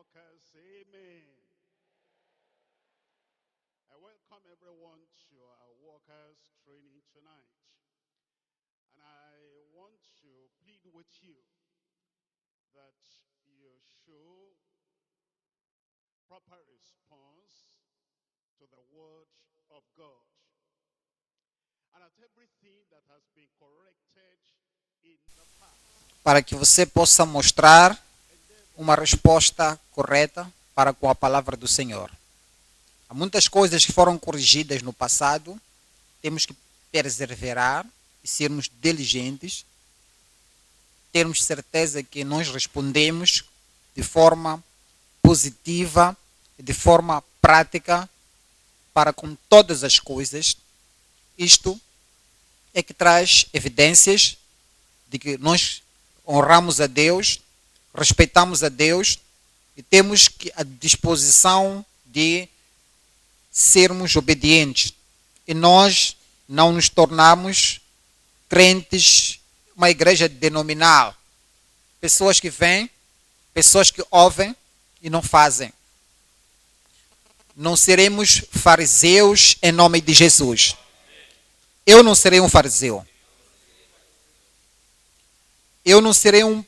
workers, amen. I welcome everyone to our workers training tonight. And I want to plead with you that you show proper response to the word of God. And at everything that has been corrected in the past. Para que você possa mostrar uma resposta correta para com a palavra do Senhor. Há muitas coisas que foram corrigidas no passado, temos que perseverar e sermos diligentes, termos certeza que nós respondemos de forma positiva, de forma prática, para com todas as coisas. Isto é que traz evidências de que nós honramos a Deus, respeitamos a Deus e temos a disposição de sermos obedientes. E nós não nos tornamos crentes, uma igreja denominal. Pessoas que vêm, pessoas que ouvem e não fazem. Não seremos fariseus em nome de Jesus. Eu não serei um fariseu. Eu não serei um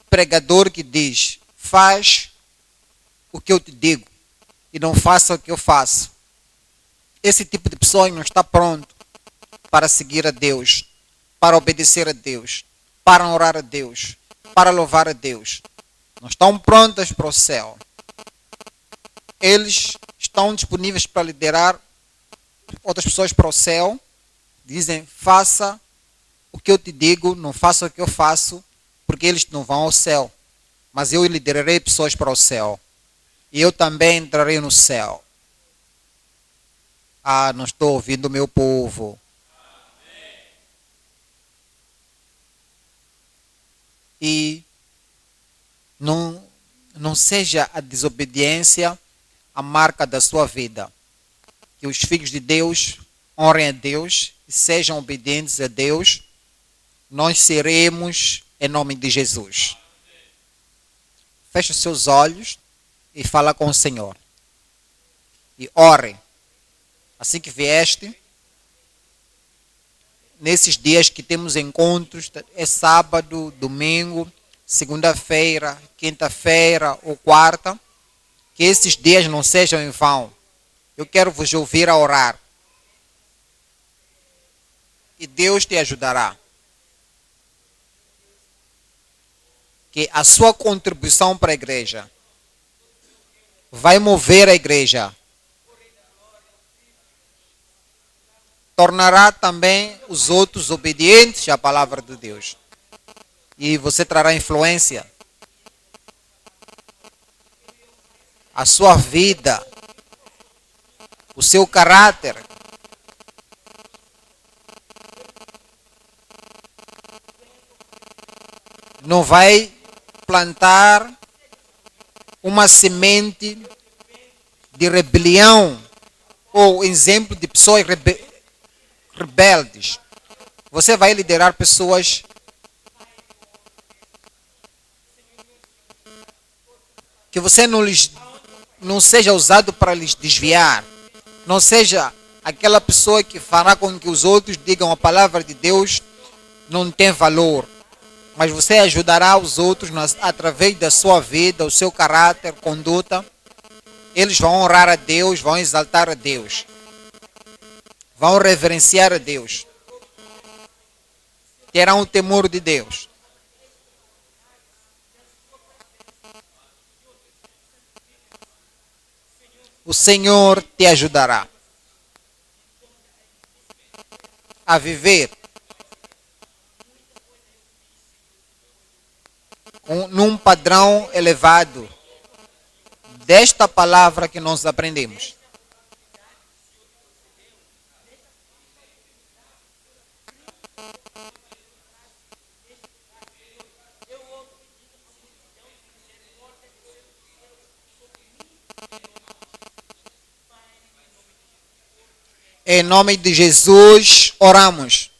pregador que diz, faz o que eu te digo e não faça o que eu faço. Esse tipo de pessoa não está pronto para seguir a Deus, para obedecer a Deus, para orar a Deus, para louvar a Deus. Não estão prontas para o céu. Eles estão disponíveis para liderar outras pessoas para o céu. Dizem, faça o que eu te digo, não faça o que eu faço, porque eles não vão ao céu. Mas eu liderarei pessoas para o céu. E eu também entrarei no céu. Ah, não estou ouvindo o meu povo. E não seja a desobediência a marca da sua vida. Que os filhos de Deus honrem a Deus e sejam obedientes a Deus. Nós seremos em nome de Jesus. Feche os seus olhos e fala com o Senhor. E ore. Assim que vieste, nesses dias que temos encontros, é sábado, domingo, segunda-feira, quinta-feira ou quarta, que esses dias não sejam em vão. Eu quero vos ouvir a orar. E Deus te ajudará. Que a sua contribuição para a igreja vai mover a igreja. Tornará também os outros obedientes à palavra de Deus. E você trará influência. A sua vida, o seu caráter. Não vai plantar uma semente de rebelião ou exemplo de pessoas rebeldes. Você vai liderar pessoas que você não seja usado para lhes desviar. Não seja aquela pessoa que fará com que os outros digam a palavra de Deus não tem valor. Mas você ajudará os outros através da sua vida, o seu caráter, conduta. Eles vão honrar a Deus, vão exaltar a Deus. Vão reverenciar a Deus. Terão o temor de Deus. O Senhor te ajudará a viver num padrão elevado desta palavra que nós aprendemos. Em nome de Jesus, oramos.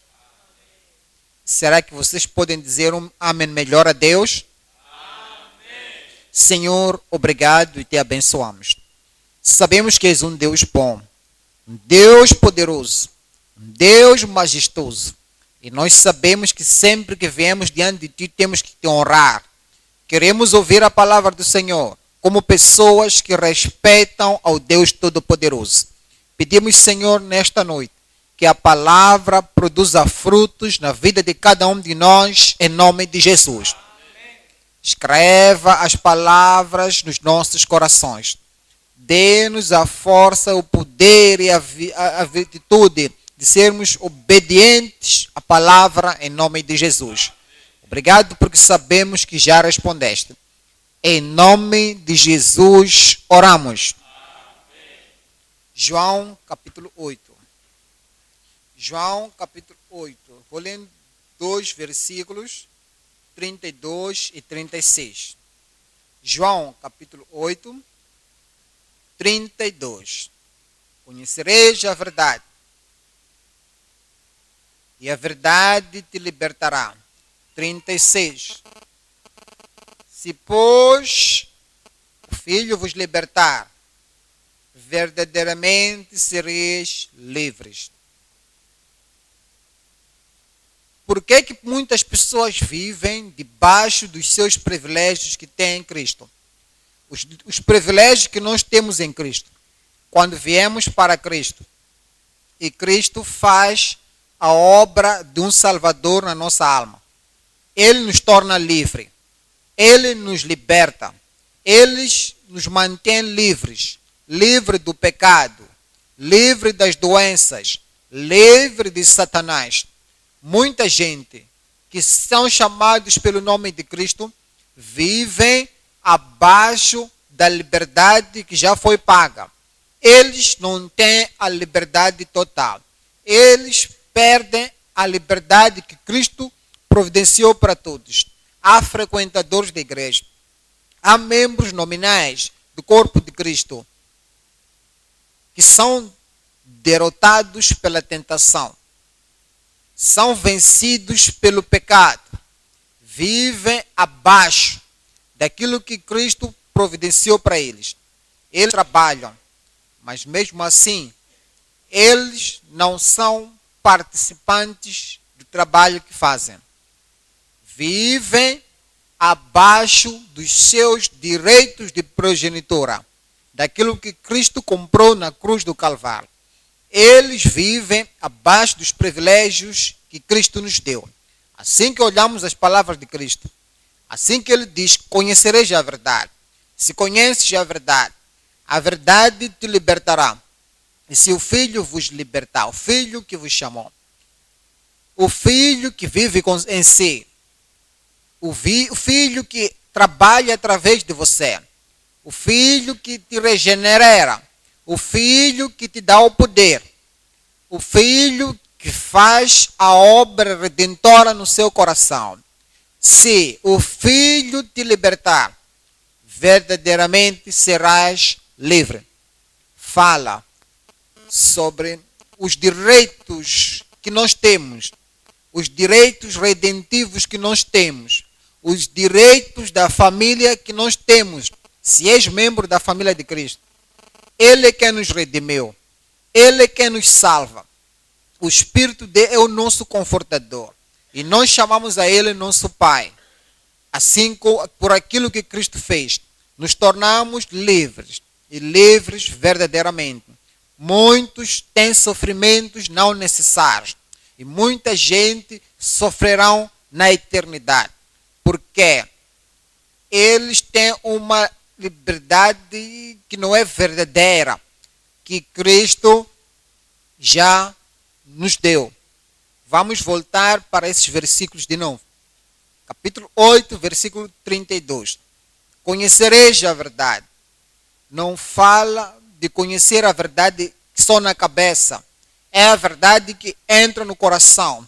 Será que vocês podem dizer um amém melhor a Deus? Amém. Senhor, obrigado e te abençoamos. Sabemos que és um Deus bom, um Deus poderoso, um Deus majestoso. E nós sabemos que sempre que viemos diante de ti temos que te honrar. Queremos ouvir a palavra do Senhor como pessoas que respeitam ao Deus Todo-Poderoso. Pedimos, Senhor, nesta noite, que a palavra produza frutos na vida de cada um de nós, em nome de Jesus. Escreva as palavras nos nossos corações. Dê-nos a força, o poder e a virtude de sermos obedientes à palavra em nome de Jesus. Obrigado porque sabemos que já respondeste. Em nome de Jesus oramos. João capítulo 8. João capítulo 8. Vou ler 2 versículos, 32 e 36. João capítulo 8, 32. Conhecereis a verdade, e a verdade te libertará. 36. Se, pois, o Filho vos libertar, verdadeiramente sereis livres. Por que muitas pessoas vivem debaixo dos seus privilégios que têm em Cristo? Os privilégios que nós temos em Cristo. Quando viemos para Cristo, e Cristo faz a obra de um Salvador na nossa alma. Ele nos torna livre. Ele nos liberta. Ele nos mantém livres. Livre do pecado. Livre das doenças. Livre de Satanás. Muita gente que são chamados pelo nome de Cristo vivem abaixo da liberdade que já foi paga. Eles não têm a liberdade total. Eles perdem a liberdade que Cristo providenciou para todos. Há frequentadores da igreja. Há membros nominais do corpo de Cristo que são derrotados pela tentação. São vencidos pelo pecado. Vivem abaixo daquilo que Cristo providenciou para eles. Eles trabalham, mas mesmo assim, eles não são participantes do trabalho que fazem. Vivem abaixo dos seus direitos de progenitora, daquilo que Cristo comprou na cruz do Calvário. Eles vivem abaixo dos privilégios que Cristo nos deu. Assim que olhamos as palavras de Cristo, assim que ele diz, conhecereis a verdade. Se conheces a verdade te libertará. E se o Filho vos libertar, o Filho que vos chamou, o Filho que vive em si, o Filho que trabalha através de você, o Filho que te regenera, o Filho que te dá o poder, o Filho que faz a obra redentora no seu coração. Se o Filho te libertar, verdadeiramente serás livre. Fala sobre os direitos que nós temos, os direitos redentivos que nós temos, os direitos da família que nós temos. Se és membro da família de Cristo, Ele é quem nos redimiu. Ele é quem nos salva. O Espírito é o nosso confortador. E nós chamamos a Ele nosso Pai. Assim, por aquilo que Cristo fez, nos tornamos livres. E livres verdadeiramente. Muitos têm sofrimentos não necessários. E muita gente sofrerão na eternidade. Porque eles têm uma liberdade que não é verdadeira, que Cristo já nos deu. Vamos voltar para esses versículos de novo. Capítulo 8, versículo 32. Conhecereis a verdade. Não fala de conhecer a verdade só na cabeça. É a verdade que entra no coração,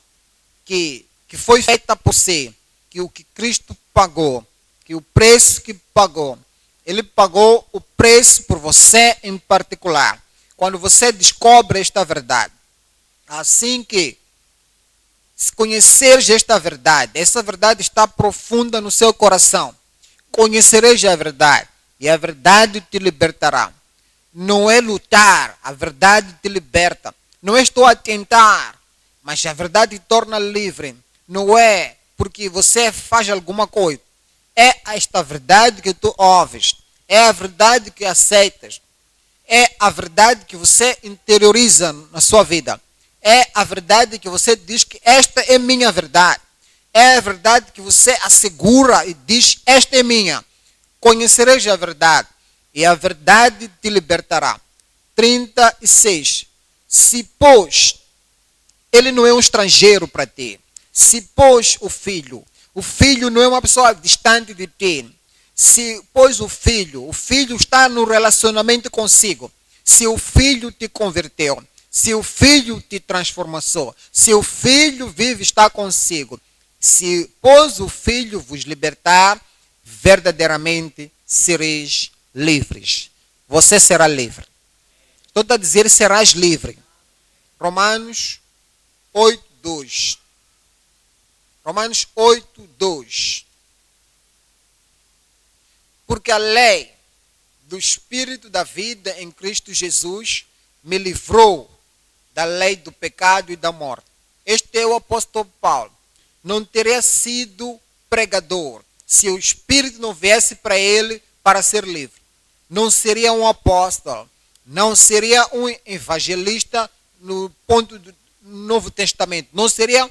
que foi feita por si, que o que Cristo pagou, que o preço que pagou, Ele pagou o preço por você em particular. Quando você descobre esta verdade, assim que se conheceres esta verdade, essa verdade está profunda no seu coração. conhecereis a verdade, e a verdade te libertará. Não é lutar, a verdade te liberta. Não é estou a tentar, mas a verdade te torna livre. Não é porque você faz alguma coisa. É esta verdade que tu ouves. É a verdade que aceitas. É a verdade que você interioriza na sua vida. É a verdade que você diz que esta é minha verdade. É a verdade que você assegura e diz, esta é minha. Conhecereis a verdade, e a verdade te libertará. 36. Se, pois, ele não é um estrangeiro para ti. Se, pois, o filho não é uma pessoa distante de ti. Se, pois, o filho está no relacionamento consigo. Se o filho te converteu, se o filho te transformou, se o filho vive está consigo, se, pois, o filho vos libertar, verdadeiramente sereis livres. Você será livre. Estou a dizer, serás livre. Romanos 8:2. Romanos 8:2. Porque a lei do Espírito da vida em Cristo Jesus me livrou da lei do pecado e da morte. Este é o apóstolo Paulo. Não teria sido pregador se o Espírito não viesse para ele para ser livre. Não seria um apóstolo. Não seria um evangelista no ponto do Novo Testamento. Não seria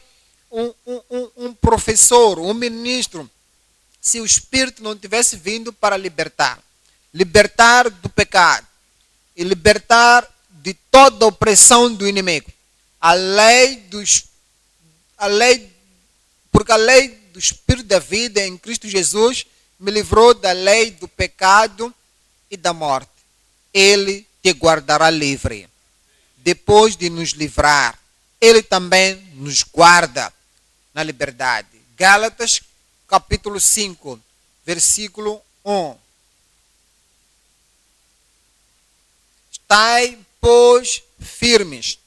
um professor, um ministro, se o Espírito não tivesse vindo para libertar. Libertar do pecado e libertar de toda a opressão do inimigo. Porque a lei do Espírito da vida em Cristo Jesus me livrou da lei do pecado e da morte. Ele te guardará livre. Depois de nos livrar, ele também nos guarda na liberdade. Gálatas capítulo 5, versículo 1. Estai, pois, firmes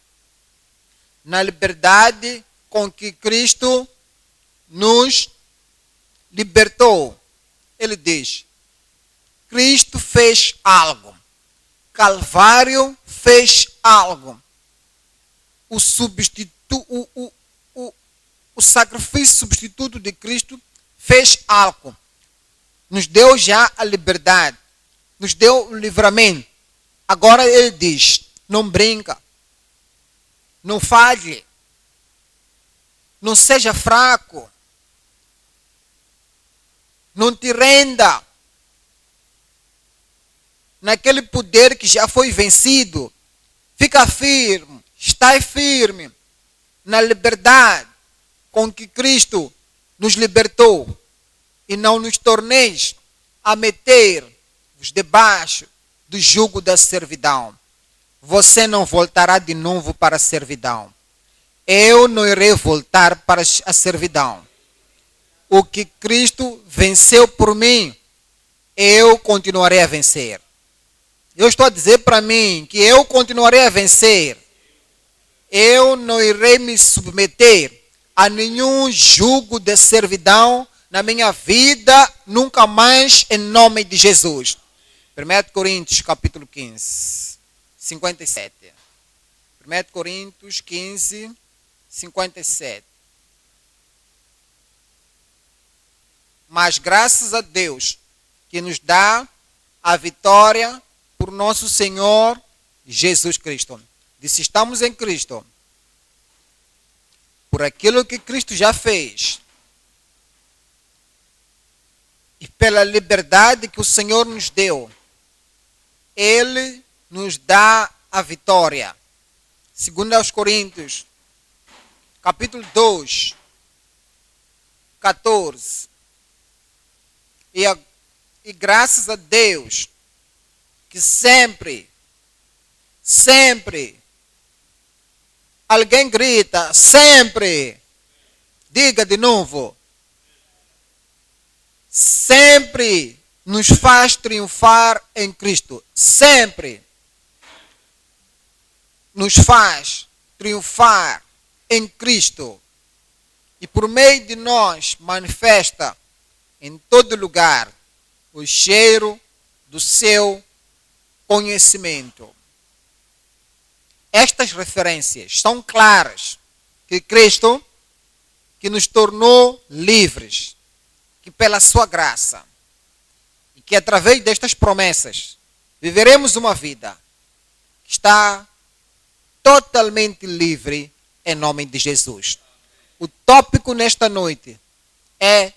na liberdade com que Cristo nos libertou. Ele diz, Cristo fez algo. Calvário fez algo. O sacrifício substituto de Cristo fez algo. Nos deu já a liberdade. Nos deu o livramento. Agora ele diz, não brinca. Não falhe. Não seja fraco. Não te renda naquele poder que já foi vencido. Fica firme, está firme na liberdade com que Cristo nos libertou e não nos torneis a meter-vos debaixo do jugo da servidão. Você não voltará de novo para a servidão. Eu não irei voltar para a servidão. O que Cristo venceu por mim, eu continuarei a vencer. Eu estou a dizer para mim que eu continuarei a vencer. Eu não irei me submeter a nenhum jugo de servidão na minha vida, nunca mais, em nome de Jesus. 1 Coríntios capítulo 15, 57. 1 Coríntios 15, 57. Mas graças a Deus que nos dá a vitória por nosso Senhor Jesus Cristo. Disse, estamos em Cristo. Por aquilo que Cristo já fez. E pela liberdade que o Senhor nos deu. Ele nos dá a vitória. Segundo aos Coríntios, capítulo 2, 14. E graças a Deus, que sempre, alguém grita, sempre, diga de novo, sempre nos faz triunfar em Cristo, sempre nos faz triunfar em Cristo e por meio de nós manifesta em todo lugar o cheiro do seu conhecimento. Estas referências são claras que Cristo, que nos tornou livres, que pela sua graça, e que através destas promessas, viveremos uma vida que está totalmente livre em nome de Jesus. O tópico nesta noite é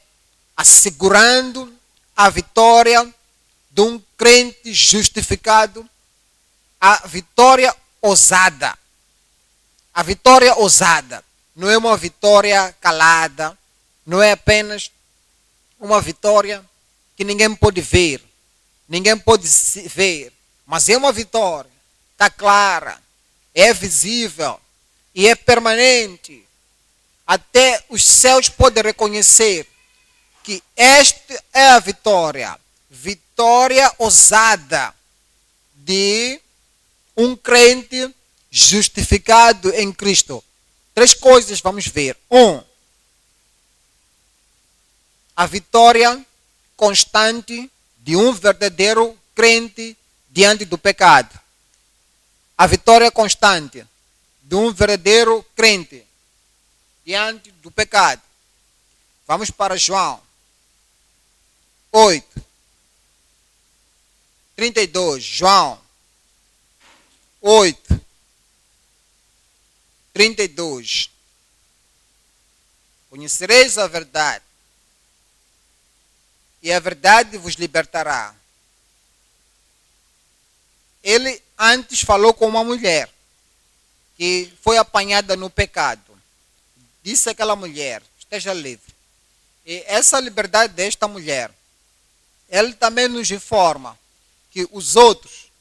assegurando a vitória de um crente justificado, a vitória ousada. A vitória ousada não é uma vitória calada, não é apenas uma vitória que ninguém pode ver, ninguém pode ver, mas é uma vitória, está clara, é visível e é permanente. Até os céus podem reconhecer que esta é a vitória ousada de um crente justificado em Cristo. 3 coisas vamos ver. 1. A vitória constante de um verdadeiro crente diante do pecado. A vitória constante de um verdadeiro crente diante do pecado. Vamos para João 8, 32. João 8, 32. Conhecereis a verdade, e a verdade vos libertará. Ele antes falou com uma mulher que foi apanhada no pecado. Disse àquela mulher, esteja livre. E essa liberdade desta mulher, ele também nos informa que os outros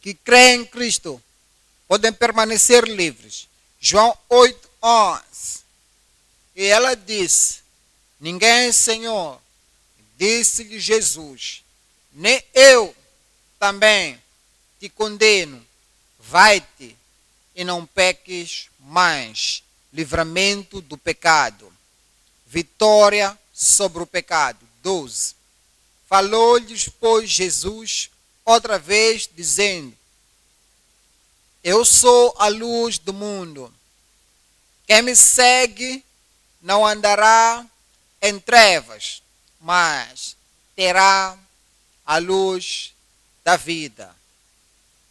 que creem em Cristo podem permanecer livres. João 8, 11. E ela disse, ninguém é Senhor. Disse-lhe Jesus, nem eu também te condeno. Vai-te e não peques mais. Livramento do pecado. Vitória sobre o pecado. 12. Falou-lhes, pois, Jesus outra vez, dizendo, eu sou a luz do mundo. Quem me segue não andará em trevas, mas terá a luz da vida.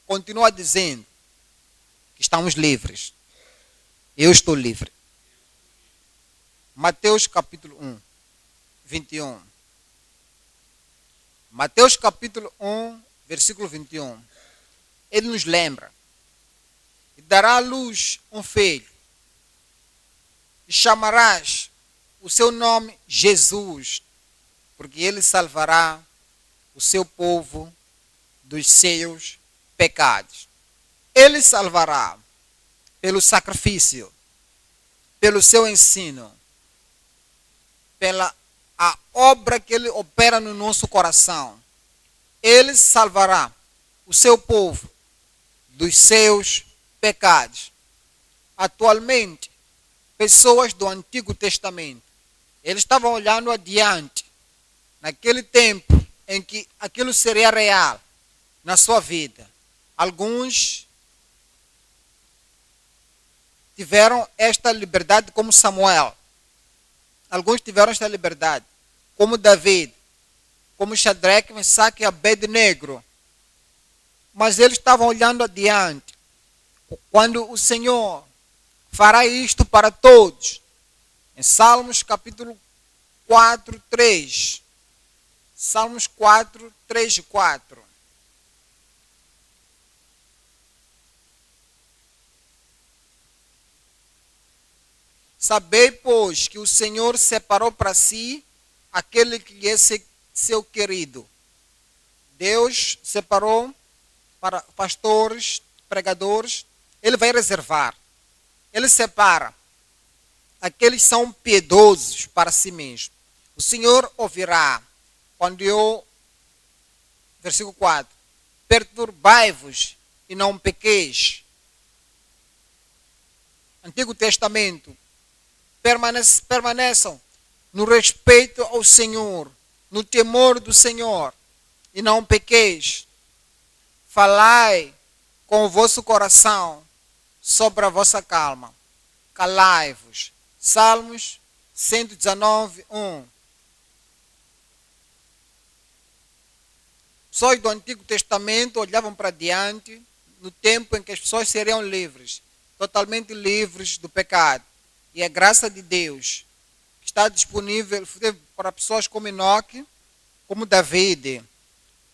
Continua dizendo que estamos livres. Eu estou livre. Mateus capítulo 1, 21. Mateus capítulo 1, versículo 21. Ele nos lembra. E dará à luz um filho. E chamarás o seu nome Jesus, porque ele salvará o seu povo dos seus pecados. Ele salvará pelo sacrifício, pelo seu ensino, pela a obra que ele opera no nosso coração. Ele salvará o seu povo dos seus pecados. Atualmente, pessoas do Antigo Testamento, eles estavam olhando adiante, naquele tempo em que aquilo seria real na sua vida. Alguns tiveram esta liberdade como Samuel. Alguns tiveram esta liberdade como David, como Shadraque, Mesaque e Abednego. Mas eles estavam olhando adiante. Quando o Senhor fará isto para todos. Em Salmos capítulo 4, 3. Salmos 4, 3 e 4. Sabei, pois, que o Senhor separou para si aquele que lhe é seu querido. Deus separou para pastores, pregadores. Ele vai reservar. Ele separa aqueles que são piedosos para si mesmo. O Senhor ouvirá quando versículo 4, perturbai-vos e não pequeis. Antigo Testamento, permaneçam no respeito ao Senhor, no temor do Senhor, e não pequeis. Falai com o vosso coração sobre a vossa calma. Calai-vos. Salmos 119, 1. Pessoas do Antigo Testamento olhavam para diante no tempo em que as pessoas seriam livres, totalmente livres do pecado. E a graça de Deus está disponível para pessoas como Enoque, como David.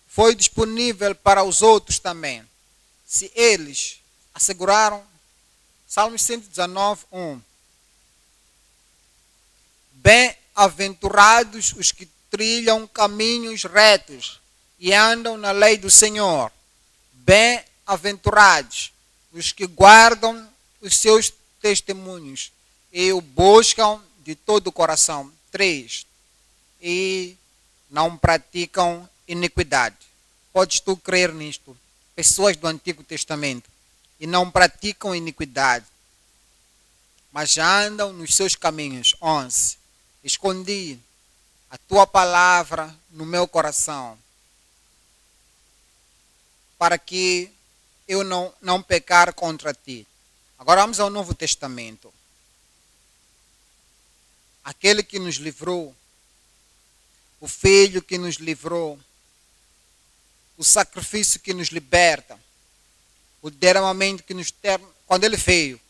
Foi disponível para os outros também. Se eles asseguraram, Salmos 119, 1. Bem-aventurados os que trilham caminhos retos e andam na lei do Senhor. Bem-aventurados os que guardam os seus testemunhos e o buscam de todo o coração. 3. E não praticam iniquidade. Podes tu crer nisto? Pessoas do Antigo Testamento e não praticam iniquidade, mas andam nos seus caminhos. 11. Escondi a tua palavra no meu coração, para que eu não pecar contra ti. Agora vamos ao Novo Testamento. Aquele que nos livrou, o Filho que nos livrou, o sacrifício que nos liberta, o derramamento que nos termina. Quando ele veio,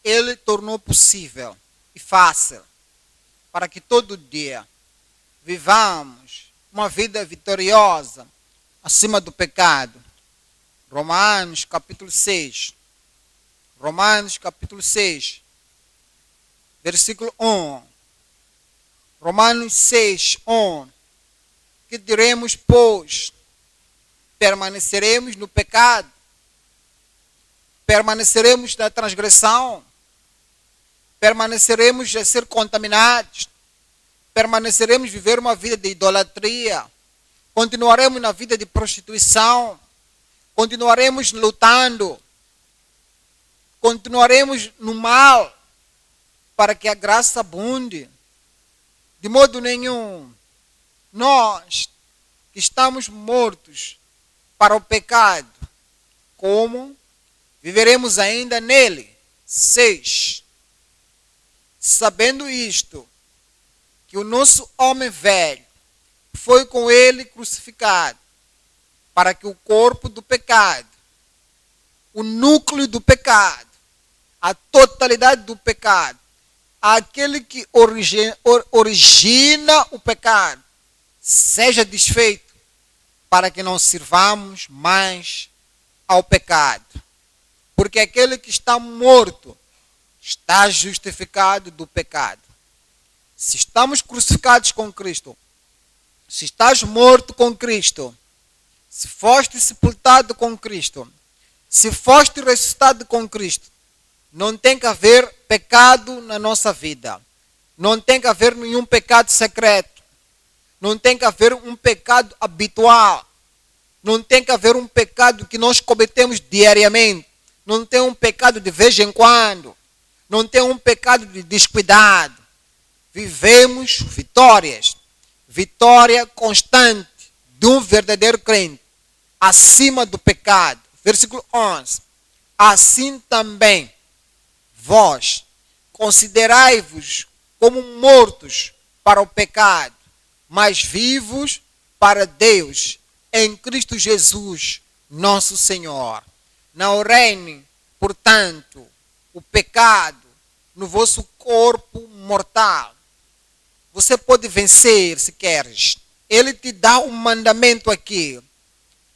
ele tornou possível e fácil para que todo dia vivamos uma vida vitoriosa acima do pecado. Romanos capítulo 6. Romanos capítulo 6, versículo 1. Romanos 6, 1. Que diremos, pois? Permaneceremos no pecado? Permaneceremos na transgressão? Permaneceremos a ser contaminados? Permaneceremos a viver uma vida de idolatria? Continuaremos na vida de prostituição? Continuaremos lutando? Continuaremos no mal para que a graça abunde? De modo nenhum. Nós que estamos mortos para o pecado, como viveremos ainda nele? 6. Sabendo isto, que o nosso homem velho foi com ele crucificado, para que o corpo do pecado, o núcleo do pecado, a totalidade do pecado, aquele que origina o pecado, seja desfeito, para que não sirvamos mais ao pecado. Porque aquele que está morto está justificado do pecado. Se estamos crucificados com Cristo, se estás morto com Cristo, se foste sepultado com Cristo, se foste ressuscitado com Cristo, não tem que haver pecado na nossa vida. Não tem que haver nenhum pecado secreto. Não tem que haver um pecado habitual. Não tem que haver um pecado que nós cometemos diariamente. Não tem um pecado de vez em quando. Não tem um pecado de descuidado. Vivemos vitórias. Vitória constante de um verdadeiro crente. Acima do pecado. Versículo 11. Assim também vós considerai-vos como mortos para o pecado, mas vivos para Deus em Cristo Jesus, nosso Senhor. Não reine, portanto, o pecado no vosso corpo mortal. Você pode vencer se queres. Ele te dá um mandamento aqui,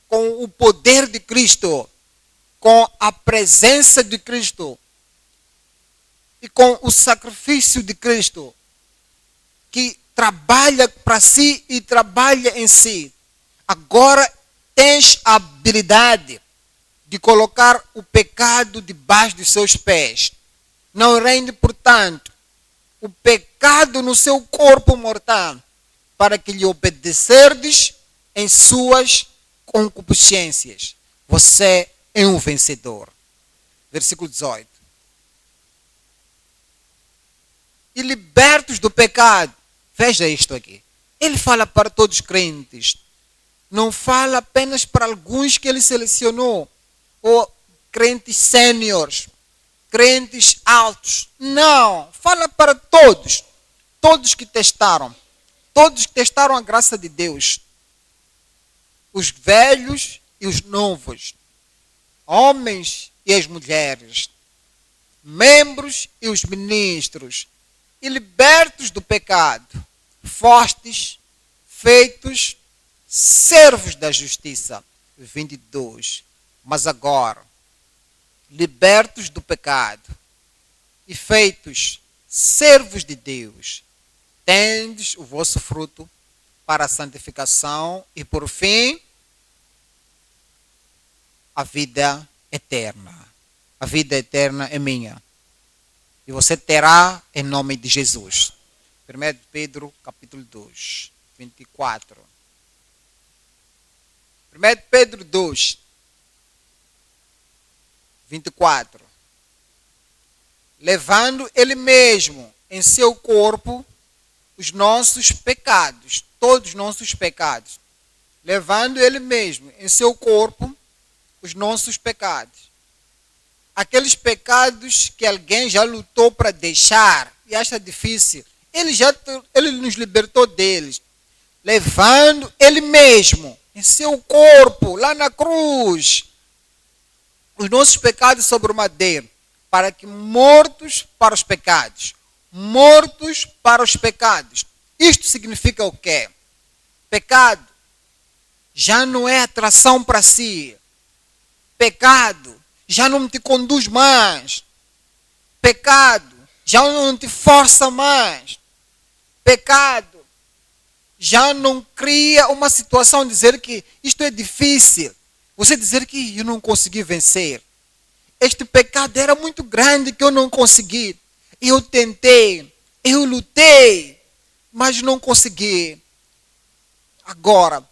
com o poder de Cristo, com a presença de Cristo e com o sacrifício de Cristo, que trabalha para si e trabalha em si. Agora tens a habilidade de colocar o pecado debaixo dos seus pés. Não reine, portanto, o pecado no seu corpo mortal, para que lhe obedecerdes em suas concupiscências. Você é um vencedor. Versículo 18. E libertos do pecado. Veja isto aqui. Ele fala para todos os crentes. Não fala apenas para alguns que ele selecionou. Ou crentes sêniores, crentes altos. Não, fala para todos. Todos que testaram. Todos que testaram a graça de Deus. Os velhos e os novos. Homens e as mulheres. Membros e os ministros. E libertos do pecado. Fortes, feitos servos da justiça. 22. Mas agora, libertos do pecado e feitos servos de Deus, tendes o vosso fruto para a santificação e, por fim, a vida eterna. A vida eterna é minha. E você terá em nome de Jesus. 1 Pedro, capítulo 2, 24. 1 Pedro 2, 24. Levando ele mesmo em seu corpo os nossos pecados, todos os nossos pecados. Levando ele mesmo em seu corpo os nossos pecados. Aqueles pecados que alguém já lutou para deixar e acha difícil, ele nos libertou deles. Levando ele mesmo em seu corpo, lá na cruz, os nossos pecados sobre o madeiro, para que mortos para os pecados. Mortos para os pecados. Isto significa o quê? Pecado já não é atração para si. Pecado já não te conduz mais. Pecado já não te força mais. Pecado já não cria uma situação de dizer que isto é difícil. Você dizer que eu não consegui vencer. Este pecado era muito grande que eu não consegui. Eu tentei, eu lutei, mas não consegui. Agora,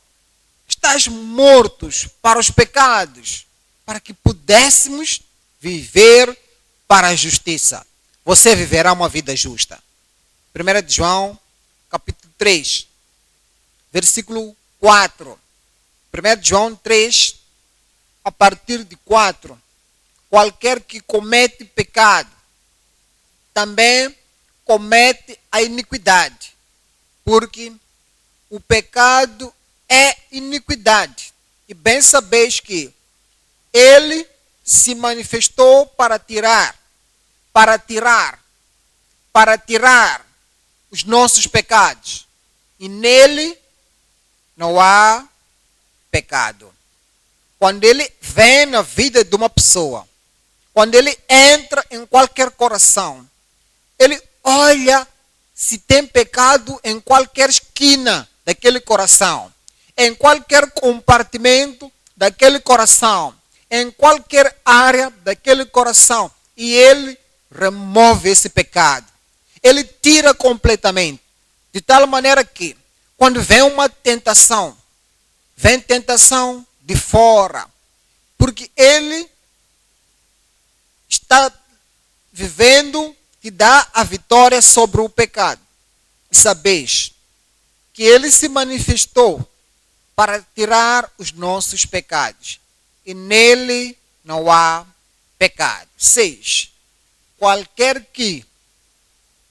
estás mortos para os pecados, para que pudéssemos viver para a justiça. Você viverá uma vida justa. 1 de João, capítulo 3, versículo 4. 1 de João 3, a partir de 4. Qualquer que comete pecado, também comete a iniquidade. Porque o pecado é iniquidade. E bem sabeis que ele se manifestou para tirar os nossos pecados. E nele não há pecado. Quando ele vem na vida de uma pessoa, quando ele entra em qualquer coração, ele olha se tem pecado em qualquer esquina daquele coração, em qualquer compartimento daquele coração, em qualquer área daquele coração, e ele remove esse pecado. Ele tira completamente, de tal maneira que, quando vem uma tentação, vem tentação de fora, porque ele está vivendo que dá a vitória sobre o pecado. E sabeis que ele se manifestou para tirar os nossos pecados. E nele não há pecado. 6. Qualquer que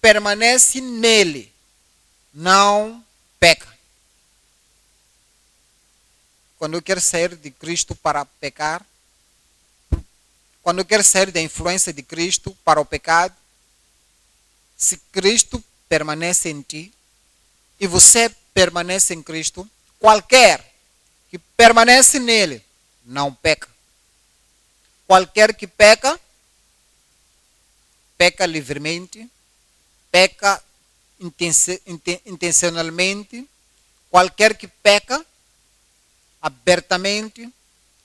permanece nele não peca. Quando eu quero sair de Cristo para pecar, quando eu quero sair da influência de Cristo para o pecado, se Cristo permanece em ti e você permanece em Cristo, qualquer que permanece nele não peca. Qualquer que peca, peca livremente, peca intencionalmente. Qualquer que peca abertamente,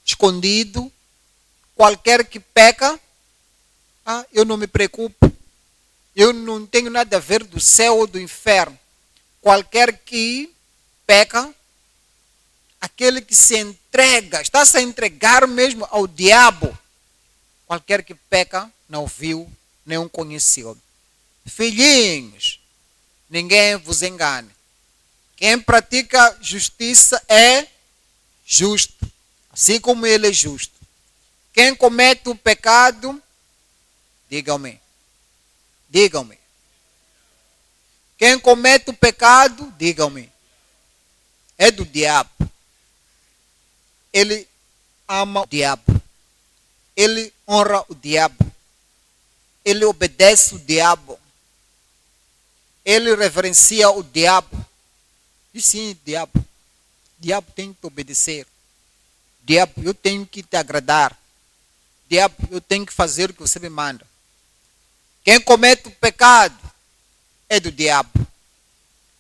escondido, qualquer que peca, eu não me preocupo. Eu não tenho nada a ver do céu ou do inferno. Qualquer que peca, aquele que se entrega, está se a entregar mesmo ao diabo. Qualquer que peca, não viu, nem conheceu. Filhinhos, ninguém vos engane. Quem pratica justiça é justo, assim como ele é justo. Quem comete o pecado, digam-me. Quem comete o pecado, digam-me, é do diabo. Ele ama o diabo. Ele honra o diabo. Ele obedece o diabo. Ele reverencia o diabo. E sim, diabo. Diabo tem que te obedecer. Diabo, eu tenho que te agradar. Diabo, eu tenho que fazer o que você me manda. Quem comete o pecado é do diabo.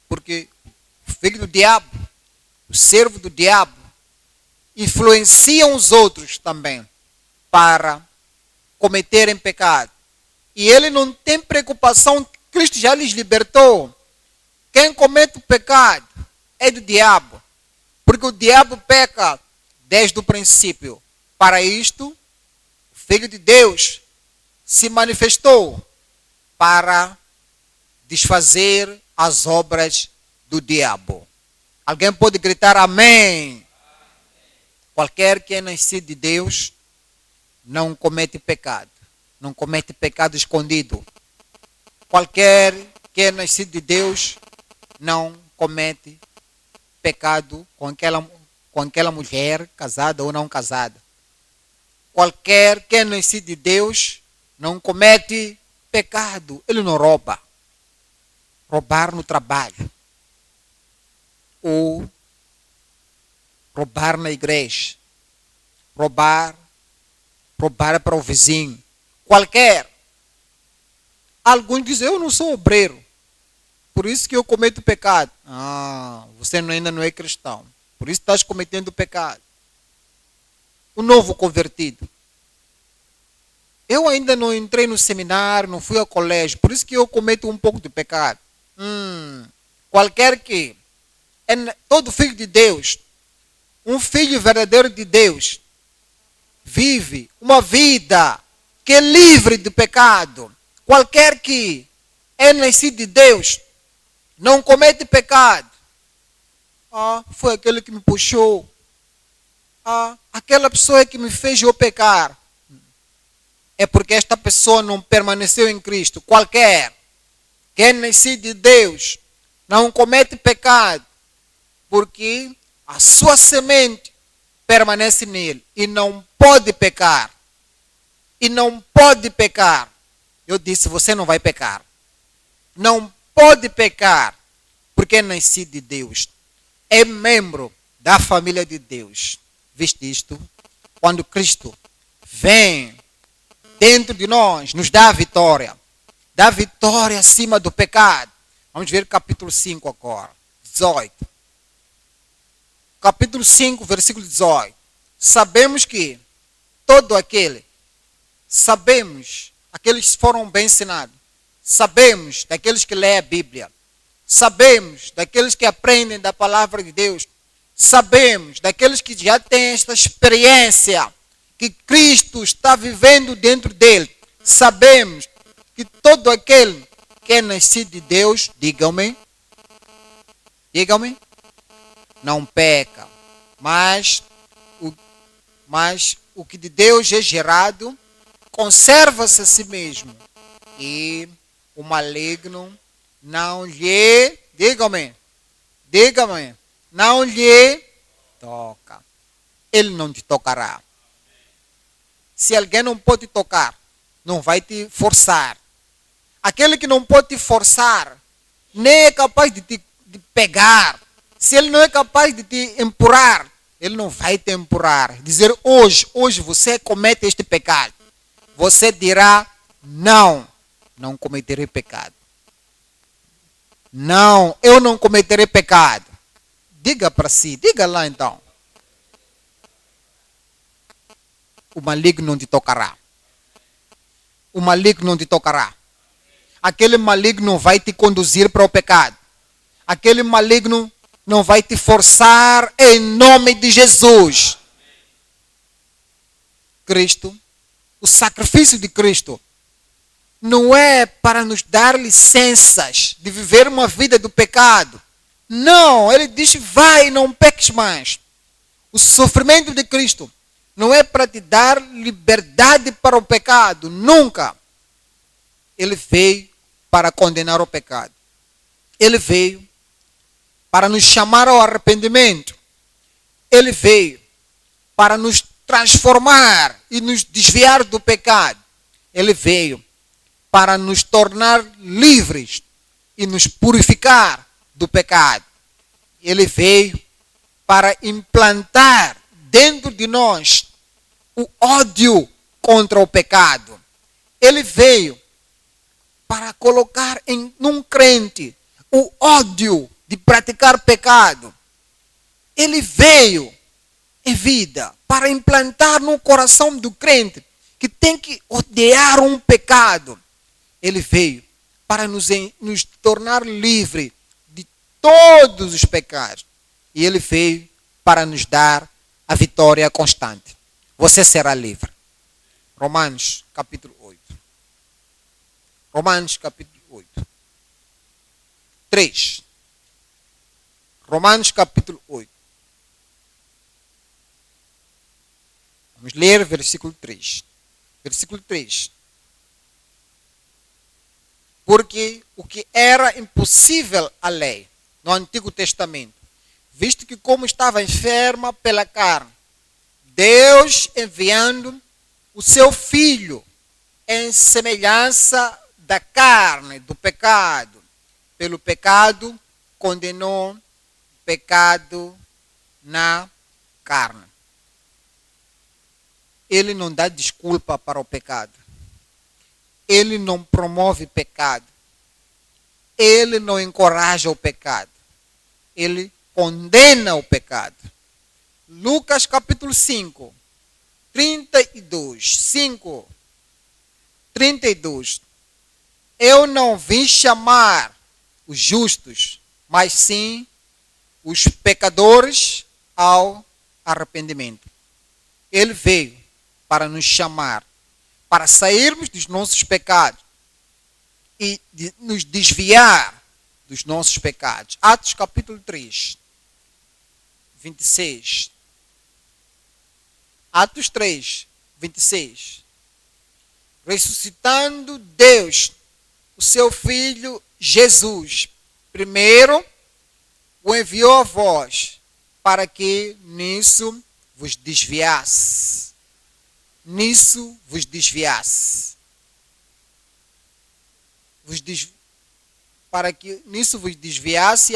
Porque o filho do diabo, o servo do diabo, influenciam os outros também para cometerem pecado. E ele não tem preocupação, Cristo já lhes libertou. Quem comete o pecado é do diabo. Porque o diabo peca desde o princípio. Para isto, o Filho de Deus se manifestou para desfazer as obras do diabo. Alguém pode gritar amém? Qualquer que é nascido de Deus não comete pecado. Não comete pecado escondido. Qualquer que é nascido de Deus não comete pecado com aquela mulher, casada ou não casada. Qualquer que é nascido de Deus não comete pecado. Ele não rouba. Roubar no trabalho. Ou roubar na igreja. Roubar para o vizinho. Qualquer. Alguns dizem, eu não sou obreiro. Por isso que eu cometo pecado. Você ainda não é cristão. Por isso estás cometendo pecado. O novo convertido. Eu ainda não entrei no seminário, não fui ao colégio. Por isso que eu cometo um pouco de pecado. Qualquer que é todo filho de Deus, um filho verdadeiro de Deus, vive uma vida que é livre de pecado. Qualquer que é nascido de Deus, não comete pecado. Foi aquele que me puxou. Aquela pessoa que me fez eu pecar. É porque esta pessoa não permaneceu em Cristo. Qualquer que é nascido de Deus não comete pecado, porque a sua semente permanece nele e não pode pecar. E não pode pecar. Eu disse, você não vai pecar. Não pode pecar, porque é nascido de Deus. É membro da família de Deus. Viste isto? Quando Cristo vem dentro de nós, nos dá a vitória. Dá vitória acima do pecado. Vamos ver capítulo 5 agora. 18. Capítulo 5, versículo 18. Sabemos que todo aquele, aqueles que foram bem ensinados, sabemos daqueles que lêem a Bíblia, sabemos daqueles que aprendem da palavra de Deus, sabemos daqueles que já têm esta experiência que Cristo está vivendo dentro dele. Sabemos que todo aquele que é nascido de Deus, digam-me, não peca, mas o que de Deus é gerado conserva-se a si mesmo e o maligno não lhe, digam-me, não lhe toca. Ele não te tocará. Se alguém não pode tocar, não vai te forçar. Aquele que não pode te forçar, nem é capaz de te pegar. Se ele não é capaz de te empurrar, ele não vai te empurrar. Dizer, hoje você comete este pecado. Você dirá, não cometerei pecado. Não, eu não cometerei pecado. Diga para si, diga lá então. O maligno não te tocará. O maligno não te tocará. Aquele maligno não vai te conduzir para o pecado. Aquele maligno não vai te forçar em nome de Jesus. Cristo, o sacrifício de Cristo, não é para nos dar licenças de viver uma vida do pecado. Não, ele diz, vai, não peques mais. O sofrimento de Cristo não é para te dar liberdade para o pecado, nunca. Ele veio para condenar o pecado. Ele veio para nos chamar ao arrependimento. Ele veio para nos transformar e nos desviar do pecado. Ele veio para nos tornar livres e nos purificar do pecado. Ele veio para implantar dentro de nós o ódio contra o pecado. Ele veio para colocar num crente o ódio de praticar pecado. Ele veio em vida para implantar no coração do crente que tem que odiar um pecado. Ele veio para nos tornar livre de todos os pecados. E ele veio para nos dar a vitória constante. Você será livre. Romanos capítulo 8. Romanos capítulo 8. 3. Romanos capítulo 8. Vamos ler versículo 3. Versículo 3. Porque o que era impossível à lei no Antigo Testamento, visto que como estava enferma pela carne, Deus enviando o seu Filho em semelhança da carne, do pecado, pelo pecado condenou o pecado na carne. Ele não dá desculpa para o pecado. Ele não promove pecado. Ele não encoraja o pecado. Ele condena o pecado. Lucas capítulo 5, 32. 5, 32. Eu não vim chamar os justos, mas sim os pecadores ao arrependimento. Ele veio para nos chamar, para sairmos dos nossos pecados e nos desviar dos nossos pecados. Atos capítulo 3, 26. Atos 3, 26. Ressuscitando Deus, o seu Filho Jesus, primeiro o enviou a vós, para que nisso vos desviasse. Nisso vos desviasse. Para que nisso vos desviasse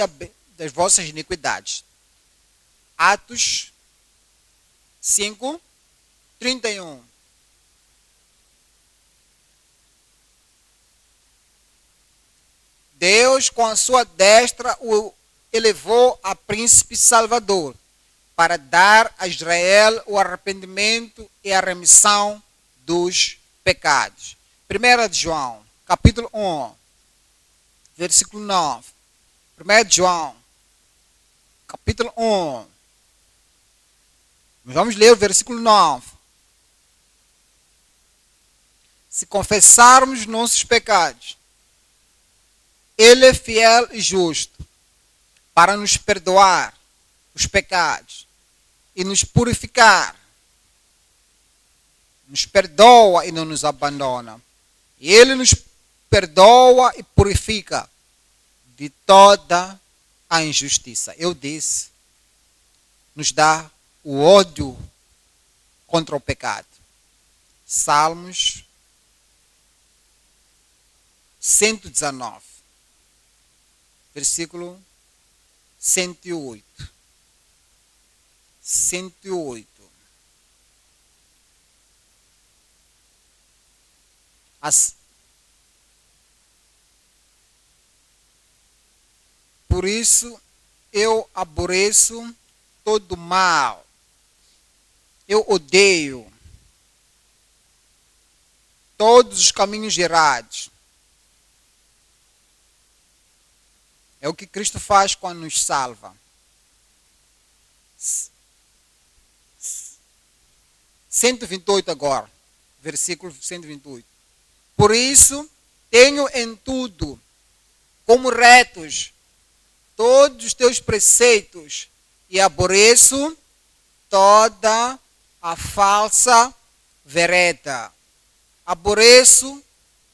das vossas iniquidades. Atos 5, 31. Deus, com a sua destra, o elevou a príncipe salvador, para dar a Israel o arrependimento e a remissão dos pecados. 1 de João, capítulo 1, versículo 9. 1 de João, capítulo 1. Vamos ler o versículo 9. Se confessarmos nossos pecados, Ele é fiel e justo para nos perdoar os pecados e nos purificar. Nos perdoa e não nos abandona. E Ele nos perdoa e purifica de toda a injustiça. Eu disse, nos dá o ódio contra o pecado. Salmos 119, versículo 108. 108. Por isso eu aborreço todo mal. Eu odeio todos os caminhos errados. É o que Cristo faz quando nos salva. 128 agora, versículo 128. Por isso, tenho em tudo como retos todos os teus preceitos e aborreço toda a falsa vereda. Aborreço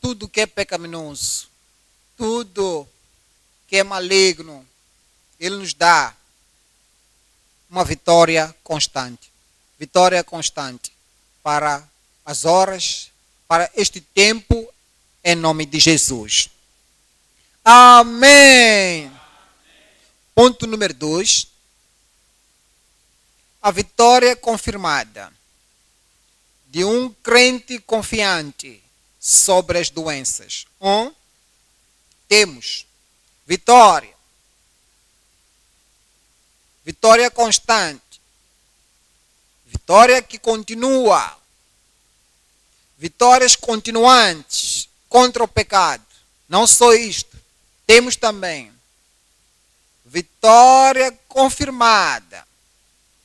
tudo que é pecaminoso, tudo que é maligno. Ele nos dá uma vitória constante. Vitória constante para as horas, para este tempo, em nome de Jesus. Amém. Ponto número 2. A vitória confirmada de um crente confiante sobre as doenças. Temos vitória. Vitória constante. Vitória que continua. Vitórias continuantes contra o pecado. Não só isto. Temos também vitória confirmada.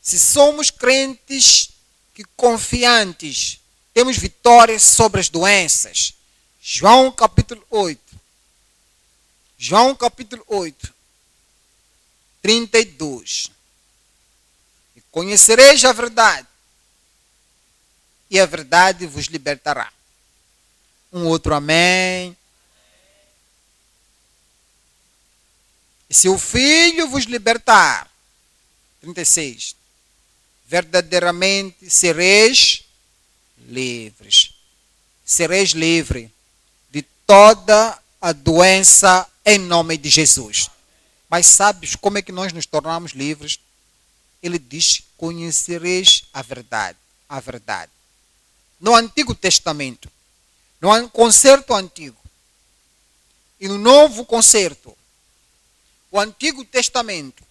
Se somos crentes que confiantes, temos vitórias sobre as doenças. João capítulo 8. João capítulo 8. 32. E conhecereis a verdade, e a verdade vos libertará. Um outro amém. E se o Filho vos libertar, 36, verdadeiramente sereis livres. Sereis livre de toda a doença em nome de Jesus. Mas sabes como é que nós nos tornamos livres? Ele diz, conhecereis a verdade. A verdade. No Antigo Testamento, no concerto antigo e no Novo Concerto, o Antigo Testamento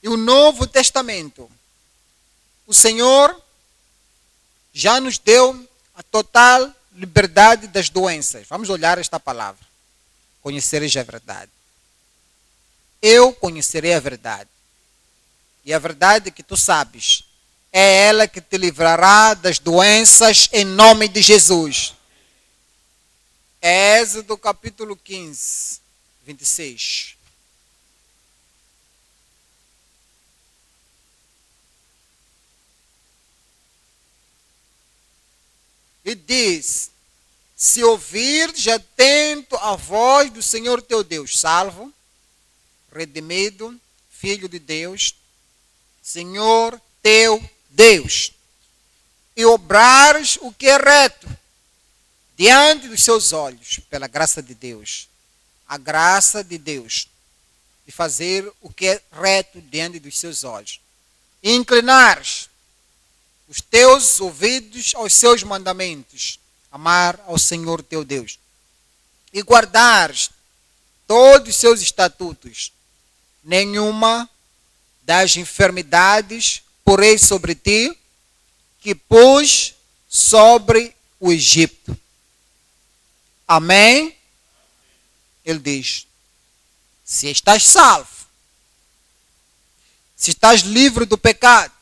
e o Novo Testamento, o Senhor já nos deu a total liberdade das doenças. Vamos olhar esta palavra. Conhecereis a verdade. Eu conhecerei a verdade. E a verdade que tu sabes, é ela que te livrará das doenças em nome de Jesus. Êxodo capítulo 15, 26. E diz, se ouvirdes atento a voz do Senhor teu Deus, salvo, redimido, filho de Deus, Senhor teu Deus, e obrares o que é reto diante dos seus olhos, pela graça de Deus, a graça de Deus, de fazer o que é reto diante dos seus olhos, e inclinares os teus ouvidos aos seus mandamentos, amar ao Senhor teu Deus, e guardares todos os seus estatutos, nenhuma das enfermidades porei sobre ti, que pus sobre o Egito. Amém? Ele diz, se estás salvo, se estás livre do pecado,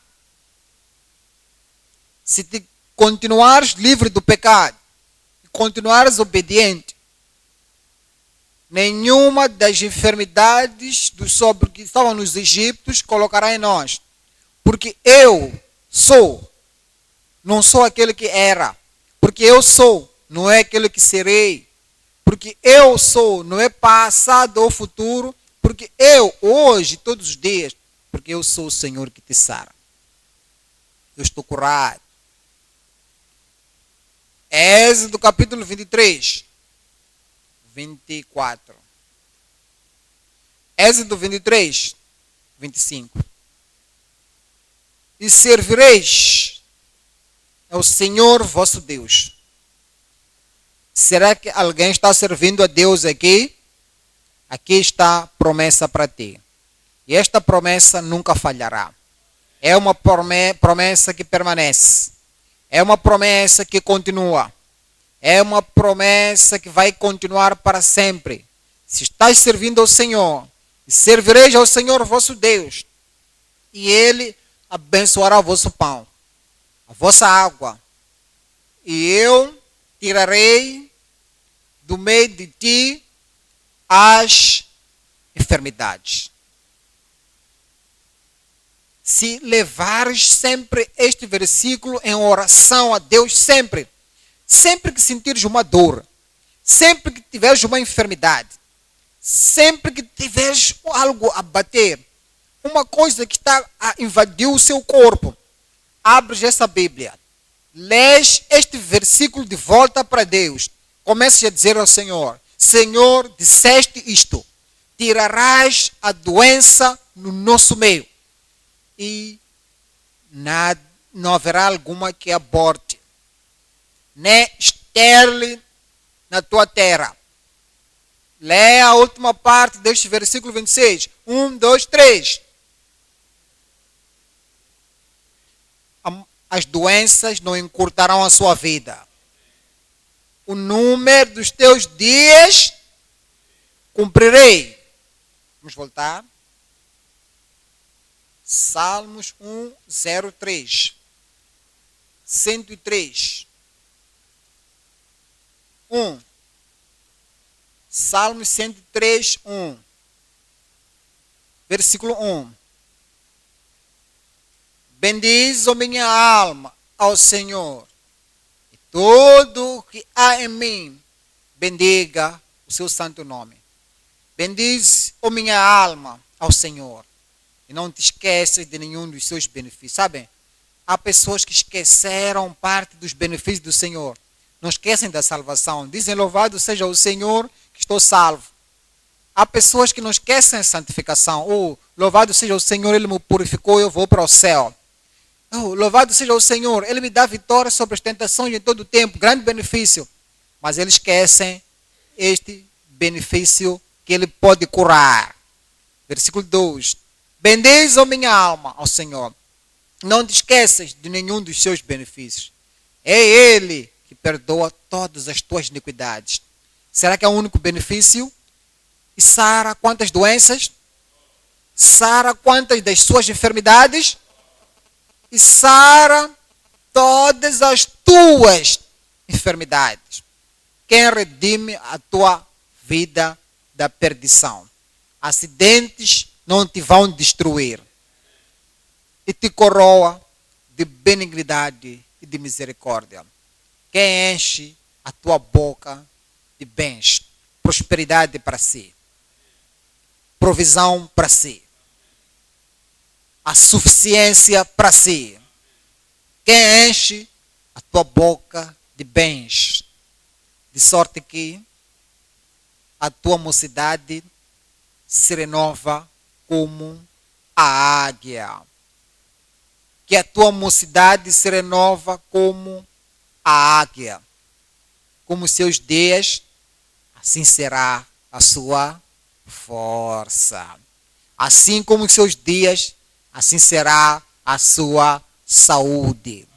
se te continuares livre do pecado, e continuares obediente, nenhuma das enfermidades sobre que estavam nos egípcios colocará em nós. Porque eu sou, não sou aquele que era. Porque eu sou, não é aquele que serei. Porque eu sou, não é passado ou futuro. Porque eu, hoje, todos os dias, porque eu sou o Senhor que te sara. Eu estou curado. Êxodo capítulo 23. 24. Êxodo 23, 25. E servireis ao Senhor vosso Deus. Será que alguém está servindo a Deus aqui? Aqui está a promessa para ti. E esta promessa nunca falhará. É uma promessa que permanece. É uma promessa que continua. É uma promessa que vai continuar para sempre. Se estás servindo ao Senhor, servireis ao Senhor vosso Deus, e Ele abençoará o vosso pão, a vossa água, e eu tirarei do meio de ti as enfermidades. se levares sempre este versículo em oração a Deus, sempre que sentires uma dor, sempre que tiveres uma enfermidade, sempre que tiveres algo a bater, uma coisa que está a invadir o seu corpo, abres essa Bíblia, lês este versículo de volta para Deus, comeces a dizer ao Senhor: Senhor, disseste isto, tirarás a doença no nosso meio e não haverá alguma que aborte, nem estéril na tua terra. Lê a última parte deste versículo 26. 1, 2, 3. As doenças não encurtarão a sua vida. O número dos teus dias cumprirei. Vamos voltar. Salmos 103. 103. 1. Salmos 103, 1. Versículo 1. Bendiz, ó minha alma, ao Senhor, e tudo o que há em mim, bendiga o seu santo nome. Bendiz, ó minha alma, ao Senhor, e não te esqueças de nenhum dos seus benefícios. Sabem, há pessoas que esqueceram parte dos benefícios do Senhor. Não esquecem da salvação. Dizem: louvado seja o Senhor, que estou salvo. Há pessoas que não esquecem a santificação. Oh, louvado seja o Senhor, Ele me purificou, eu vou para o céu. Oh, louvado seja o Senhor, Ele me dá vitória sobre as tentações em todo o tempo. Grande benefício. Mas eles esquecem este benefício que Ele pode curar. Versículo 2. Bendiz, ó minha alma, ao Senhor. Não te esqueças de nenhum dos seus benefícios. É Ele que perdoa todas as tuas iniquidades. Será que é o único benefício? E sara quantas doenças? Sara quantas das suas enfermidades? E sara todas as tuas enfermidades. Quem redime a tua vida da perdição? Acidentes não te vão destruir. E te coroa de benignidade e de misericórdia. Quem enche a tua boca de bens, prosperidade para si, provisão para si, a suficiência para si. Quem enche a tua boca de bens, de sorte que a tua mocidade se renova como a águia. Que a tua mocidade se renova como a águia. Como seus dias, assim será a sua força. Assim como seus dias, assim será a sua saúde.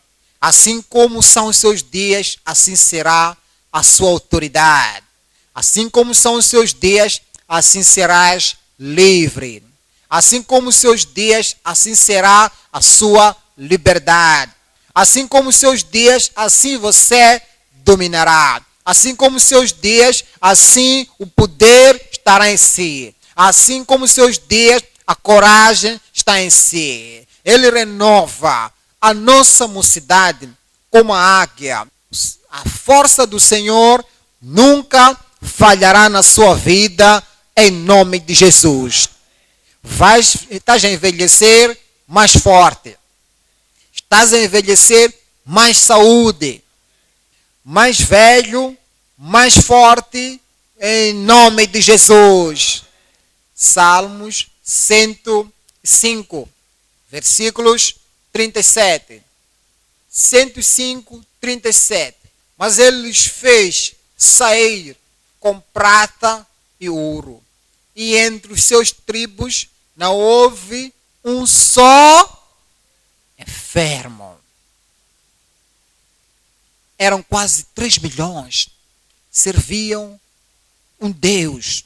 Assim como são os seus dias, assim será a sua autoridade. Assim como são os seus dias, assim serás livre. Assim como os seus dias, assim será a sua liberdade. Assim como os seus dias, assim você dominará. Assim como os seus dias, assim o poder estará em si. Assim como os seus dias, a coragem está em si. Ele renova a nossa mocidade como a águia. A força do Senhor nunca falhará na sua vida, em nome de Jesus. Estás a envelhecer mais forte. Estás a envelhecer mais saúde. Mais velho, mais forte, em nome de Jesus. Salmos 105, versículos 37. 105, 37. Mas ele lhes fez sair com prata e ouro. E entre os seus tribos não houve um só enfermo. Eram quase 3 milhões. Serviam um Deus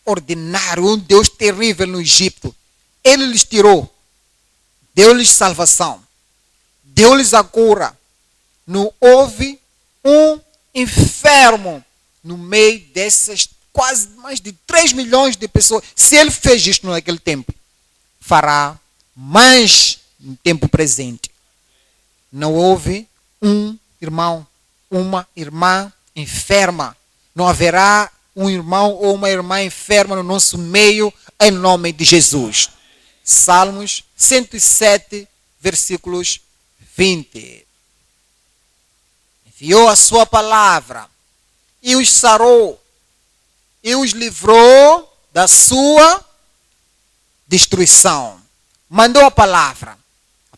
ordinário, um Deus terrível no Egito. Ele lhes tirou, deu-lhes salvação, deu-lhes a cura. Não houve um enfermo no meio dessas quase mais de 3 milhões de pessoas. Se ele fez isto naquele tempo, fará Mas, no tempo presente, não houve um irmão, uma irmã enferma. Não haverá um irmão ou uma irmã enferma no nosso meio, em nome de Jesus. Salmos 107, versículos 20. Enviou a sua palavra e os sarou e os livrou da sua destruição. Mandou a palavra. A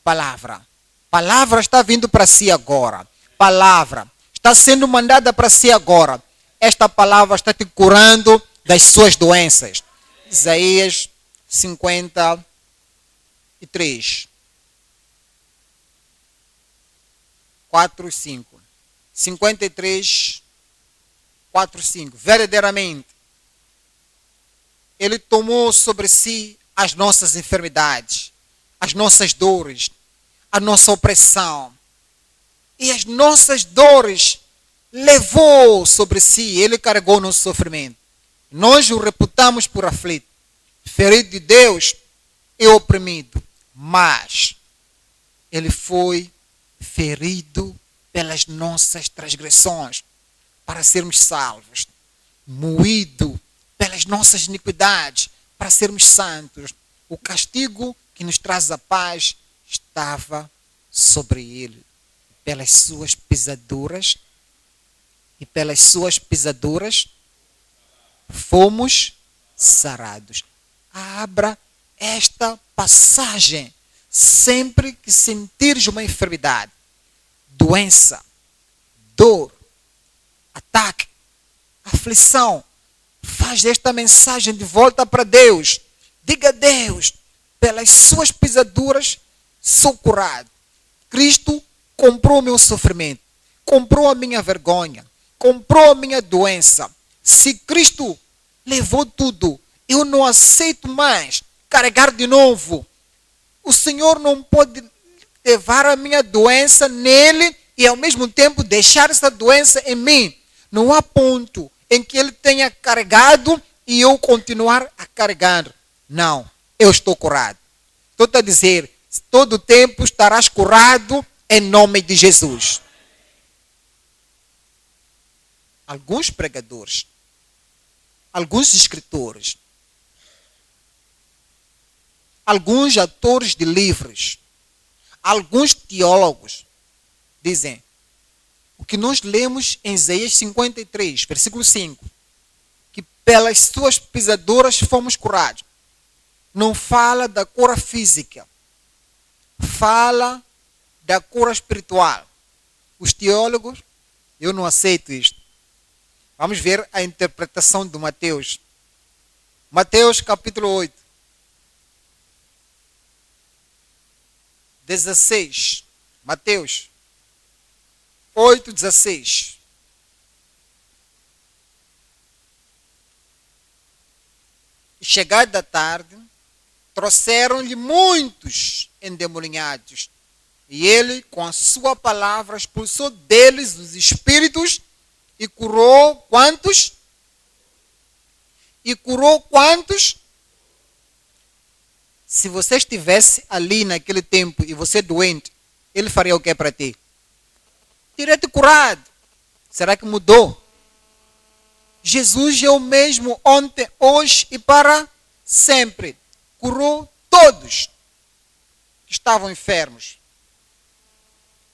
palavra está vindo para si agora. Palavra está sendo mandada para si agora. Esta palavra está te curando das suas doenças. Isaías 53, 4 e 5. 53, 4 e 5. Verdadeiramente, Ele tomou sobre si as nossas enfermidades, as nossas dores, a nossa opressão. E as nossas dores levou sobre si, Ele carregou o nosso sofrimento. Nós o reputamos por aflito, ferido de Deus e oprimido. Mas Ele foi ferido pelas nossas transgressões, para sermos salvos. Moído pelas nossas iniquidades, para sermos santos. O castigo que nos traz a paz estava sobre Ele. Pelas suas pisaduras, e pelas suas pisaduras fomos sarados. Abra esta passagem sempre que sentires uma enfermidade, doença, dor, ataque, aflição. Faz esta mensagem de volta para Deus. Diga a Deus, pelas suas pisaduras sou curado. Cristo comprou o meu sofrimento, comprou a minha vergonha, comprou a minha doença. Se Cristo levou tudo, eu não aceito mais carregar de novo. O Senhor não pode levar a minha doença nele e ao mesmo tempo deixar essa doença em mim. Não há ponto em que ele tenha carregado e eu continuar a carregar. Não, eu estou curado. Estou a dizer, todo o tempo estarás curado em nome de Jesus. Alguns pregadores, alguns escritores, alguns autores de livros, alguns teólogos dizem o que nós lemos em Isaías 53, versículo 5, que pelas suas pisaduras fomos curados. Não fala da cura física, fala da cura espiritual. Os teólogos, eu não aceito isto. Vamos ver a interpretação de Mateus. Mateus capítulo 8. 16. Mateus 8, 16. E chegada a tarde, trouxeram-lhe muitos endemoninhados. E ele, com a sua palavra, expulsou deles os espíritos e curou quantos? E curou quantos? Se você estivesse ali naquele tempo e você doente, ele faria o que para ti? Teria-te curado. Será que mudou? Jesus é o mesmo ontem, hoje e para sempre. Curou todos que estavam enfermos,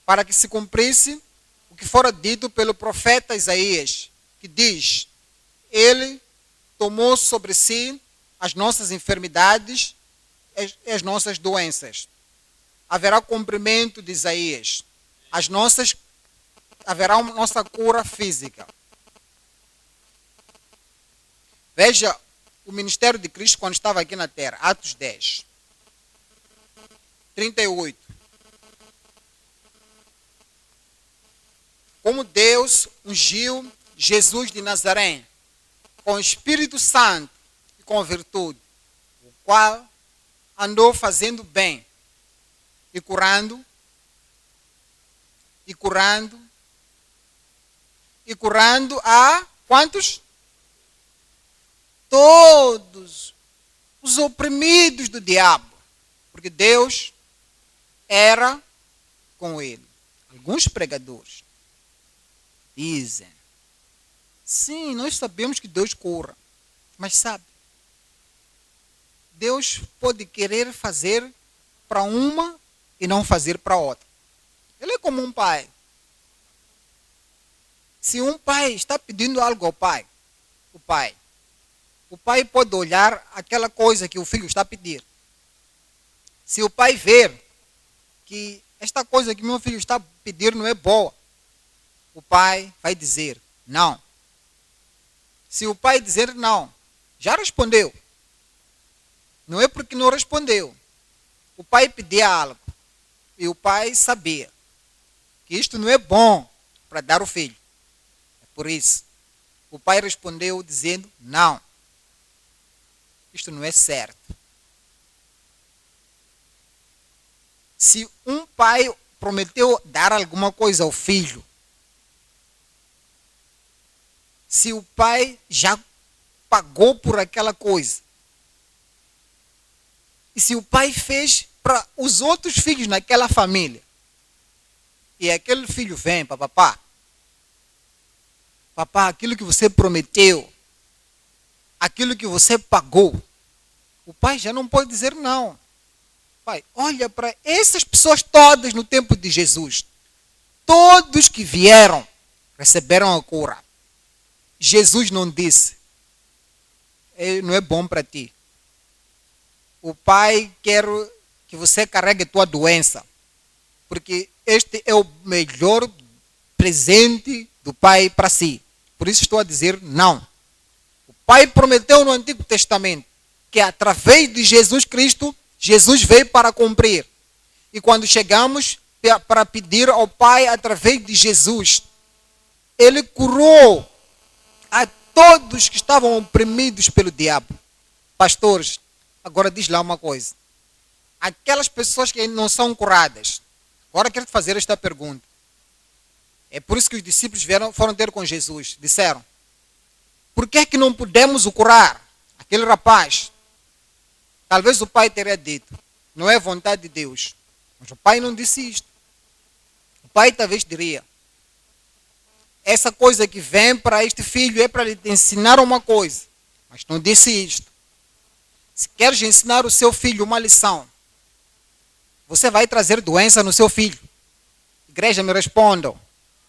para que se cumprisse o que fora dito pelo profeta Isaías, que diz: Ele tomou sobre si as nossas enfermidades e as nossas doenças. Haverá cumprimento de Isaías. Haverá uma nossa cura física. Veja o ministério de Cristo quando estava aqui na terra, Atos 10, 38. Como Deus ungiu Jesus de Nazaré com o Espírito Santo e com virtude, o qual andou fazendo bem e curando a quantos? Todos os oprimidos do diabo, Porque Deus era com ele. Alguns pregadores dizem, sim, nós sabemos que Deus cura, mas sabe, Deus pode querer fazer para uma e não fazer para outra. Ele é como um pai. Se um pai está pedindo algo ao pai, o pai pode olhar aquela coisa que o filho está a pedir. Se o pai ver que esta coisa que meu filho está a pedir não é boa, o pai vai dizer não. Se o pai dizer não, já respondeu. Não é porque não respondeu. O pai pedia algo e o pai sabia que isto não é bom para dar o filho. É por isso, o pai respondeu dizendo não. Isto não é certo. Se um pai prometeu dar alguma coisa ao filho, se o pai já pagou por aquela coisa, e se o pai fez para os outros filhos naquela família, e aquele filho vem para papá, aquilo que você prometeu, aquilo que você pagou, o pai já não pode dizer não. Pai, olha para essas pessoas todas no tempo de Jesus. Todos que vieram receberam a cura. Jesus não disse, não é bom para ti. O pai quer que você carregue tua doença, porque este é o melhor presente do pai para si. Por isso estou a dizer não. O pai prometeu no Antigo Testamento que através de Jesus Cristo, Jesus veio para cumprir. E quando chegamos para pedir ao Pai através de Jesus, Ele curou a todos que estavam oprimidos pelo diabo. Pastores, agora diz lá uma coisa. Aquelas pessoas que não são curadas, agora quero te fazer esta pergunta. É por isso que os discípulos foram ter com Jesus. Disseram, por que é que não podemos o curar? Aquele rapaz. Talvez o pai teria dito, não é vontade de Deus. Mas o pai não disse isto. O pai talvez diria, essa coisa que vem para este filho é para lhe ensinar uma coisa. Mas não disse isto. Se queres ensinar o seu filho uma lição, você vai trazer doença no seu filho. Igreja, me respondam.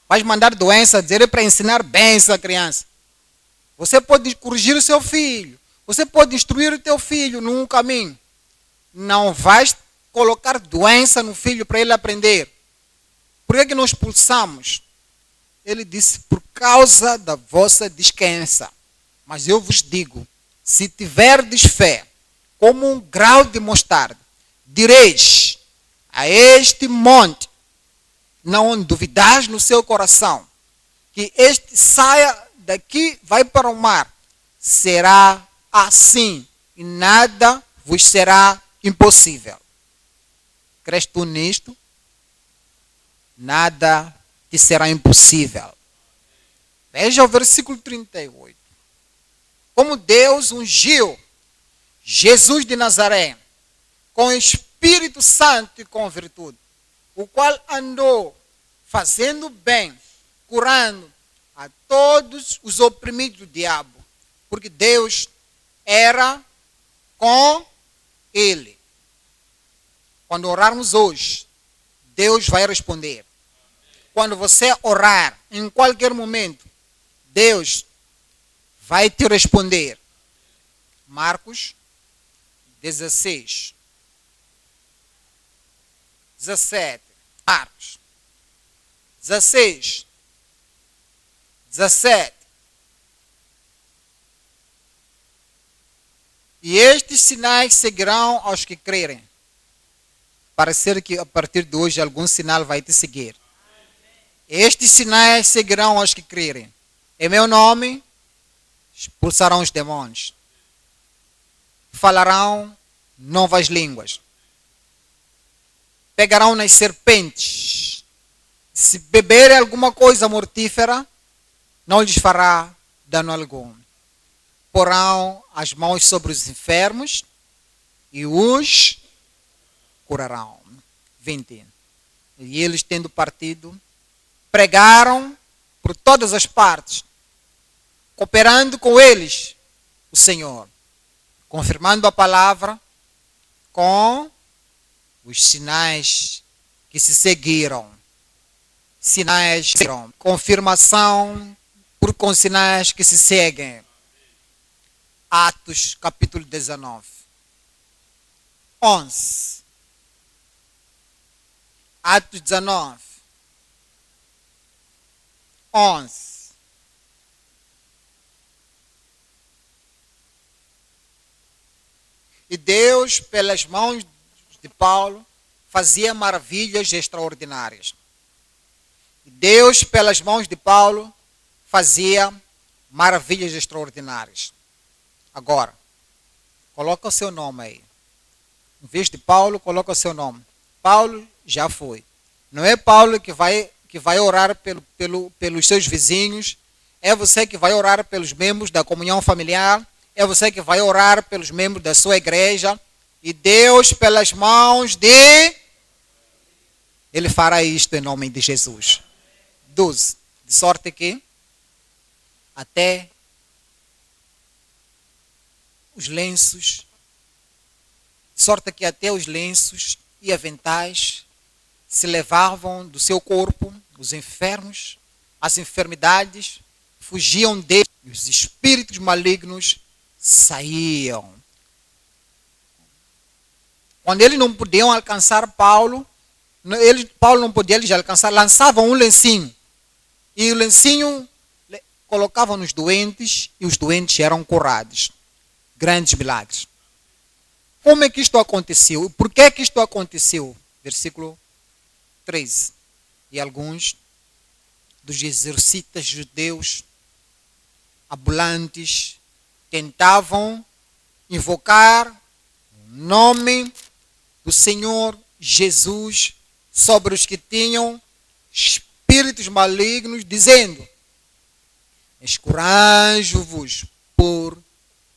Vais mandar doença, dizer é para ensinar bem essa criança. Você pode corrigir o seu filho. Você pode instruir o teu filho num caminho. Não vais colocar doença no filho para ele aprender. Por que nós expulsamos? Ele disse, por causa da vossa descrença. Mas eu vos digo, se tiverdes fé, como um grau de mostarda, direis a este monte, não duvidais no seu coração, que este saia daqui, vai para o mar, será assim, e nada vos será impossível. Crês tu nisto? Nada te será impossível. Veja o versículo 38. Como Deus ungiu Jesus de Nazaré com Espírito Santo e com virtude, o qual andou fazendo bem, curando a todos os oprimidos do diabo, porque Deus era com ele. Quando orarmos hoje, Deus vai responder. Quando você orar, em qualquer momento, Deus vai te responder. Marcos 16, 17. Marcos 16, 17. E estes sinais seguirão aos que crerem. Parece que a partir de hoje algum sinal vai te seguir. Estes sinais seguirão aos que crerem. Em meu nome expulsarão os demônios. Falarão novas línguas. Pegarão nas serpentes. Se beberem alguma coisa mortífera, não lhes fará dano algum. Porão as mãos sobre os enfermos e os curarão. 20. E eles, tendo partido, pregaram por todas as partes, cooperando com eles o Senhor, confirmando a palavra com os sinais que se seguiram. Sinais, confirmação com sinais que se seguem. Atos capítulo 19. 11. Atos 19. 11. E Deus, pelas mãos de Paulo, fazia maravilhas extraordinárias. E Deus, pelas mãos de Paulo, fazia maravilhas extraordinárias. Agora, coloca o seu nome aí. Em vez de Paulo, coloca o seu nome. Paulo já foi. Não é Paulo que vai orar pelos seus vizinhos. É você que vai orar pelos membros da comunhão familiar. É você que vai orar pelos membros da sua igreja. E Deus, pelas mãos de... Ele fará isto em nome de Jesus. 12. De sorte que até os lenços, de sorte que até os lenços e aventais se levavam do seu corpo, os enfermos, as enfermidades, fugiam dele, os espíritos malignos saíam. Quando eles não podiam alcançar Paulo não podia eles alcançar, lançavam um lencinho, e o lencinho colocavam nos doentes, e os doentes eram curados. Grandes milagres. Como é que isto aconteceu? Por que que isto aconteceu? Versículo 13. E alguns dos exorcistas judeus ambulantes tentavam invocar o nome do Senhor Jesus sobre os que tinham espíritos malignos, dizendo: escorajo-vos por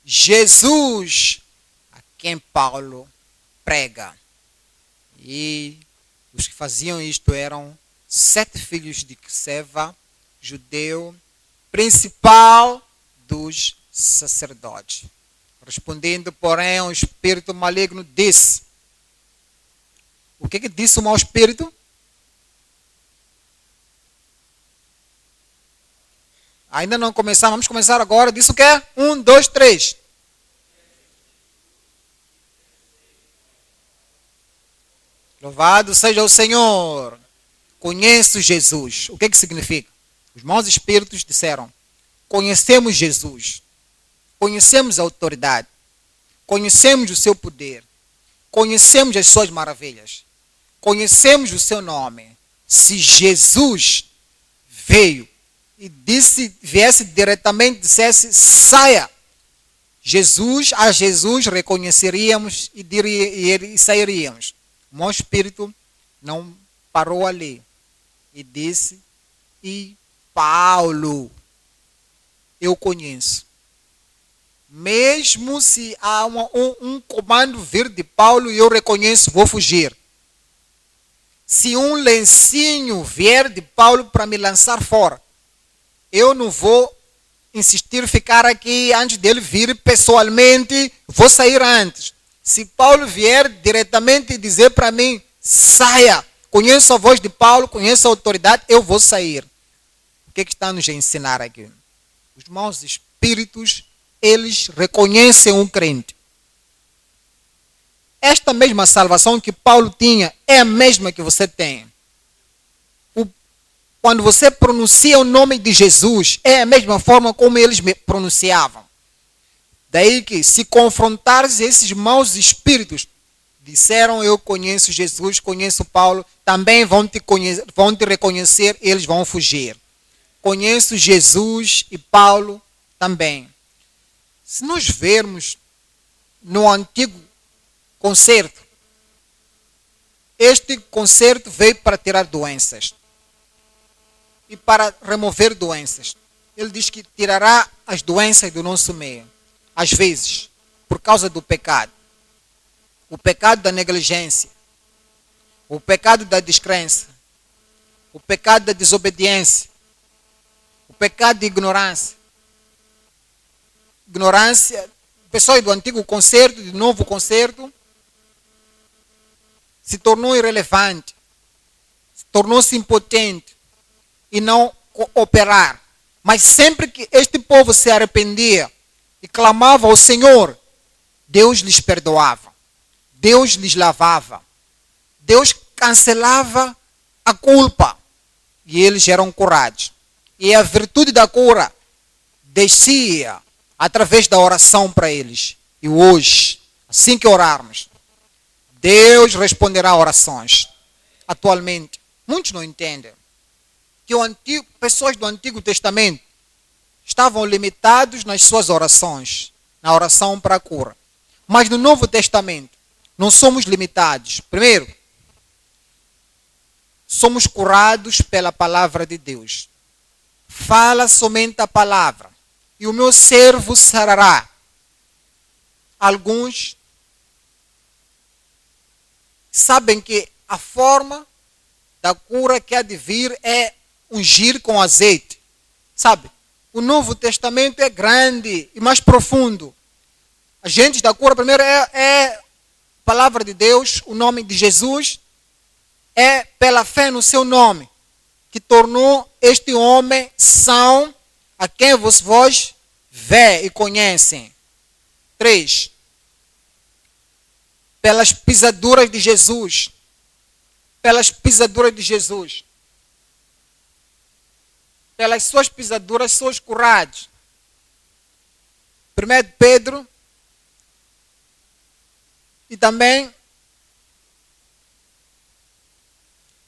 Jesus, a quem Paulo prega. E os que faziam isto eram 7 filhos de Seva, judeu, principal dos sacerdotes. Respondendo, porém, ao espírito maligno, disse: o que disse o mau espírito? Ainda não começamos, vamos começar agora. Disse o quê? 1, 2, 3. Louvado seja o Senhor. Conheço Jesus. O que significa? Os maus espíritos disseram: conhecemos Jesus. Conhecemos a autoridade. Conhecemos o seu poder. Conhecemos as suas maravilhas. Conhecemos o seu nome. Se Jesus veio e viesse diretamente, dissesse: saia. A Jesus reconheceríamos e sairíamos. O mau espírito não parou ali e disse: e Paulo, eu conheço. Mesmo se há um comando vir de Paulo e eu reconheço, vou fugir. Se um lencinho vier de Paulo para me lançar fora, eu não vou insistir ficar aqui antes dele vir pessoalmente, vou sair antes. Se Paulo vier diretamente dizer para mim: saia, conheço a voz de Paulo, conheço a autoridade, eu vou sair. O que está nos a ensinar aqui? Os maus espíritos, eles reconhecem um crente. Esta mesma salvação que Paulo tinha é a mesma que você tem. Quando você pronuncia o nome de Jesus, é a mesma forma como eles pronunciavam. Daí que, se confrontares esses maus espíritos, disseram: eu conheço Jesus, conheço Paulo, também vão te reconhecer, eles vão fugir. Conheço Jesus e Paulo também. Se nós vermos no antigo concerto, este concerto veio para tirar doenças e para remover doenças. Ele diz que tirará as doenças do nosso meio. Às vezes, por causa do pecado. O pecado da negligência. o pecado da descrença, o pecado da desobediência, o pecado de ignorância. Ignorância, pessoas do antigo concerto, do novo concerto, se tornou irrelevante, tornou-se impotente e não cooperar. Mas sempre que este povo se arrependia e clamava ao Senhor, Deus lhes perdoava, Deus lhes lavava, Deus cancelava a culpa e eles eram curados. E a virtude da cura descia através da oração para eles. E hoje, assim que orarmos, Deus responderá a orações. Atualmente, muitos não entendem que pessoas do Antigo Testamento estavam limitados nas suas orações, na oração para a cura. Mas no Novo Testamento, não somos limitados. Primeiro, somos curados pela palavra de Deus. Fala somente a palavra, e o meu servo sarará. Alguns sabem que a forma da cura que há de vir é ungir com azeite. Sabe? O Novo Testamento é grande e mais profundo. Agentes da cura, primeiro, é a palavra de Deus, o nome de Jesus, é pela fé no seu nome, que tornou este homem são a quem vós vê e conhecem. 3. Pelas pisaduras de Jesus. Pelas pisaduras de Jesus. Pelas suas pisaduras sois curados. 1 Pedro. E também,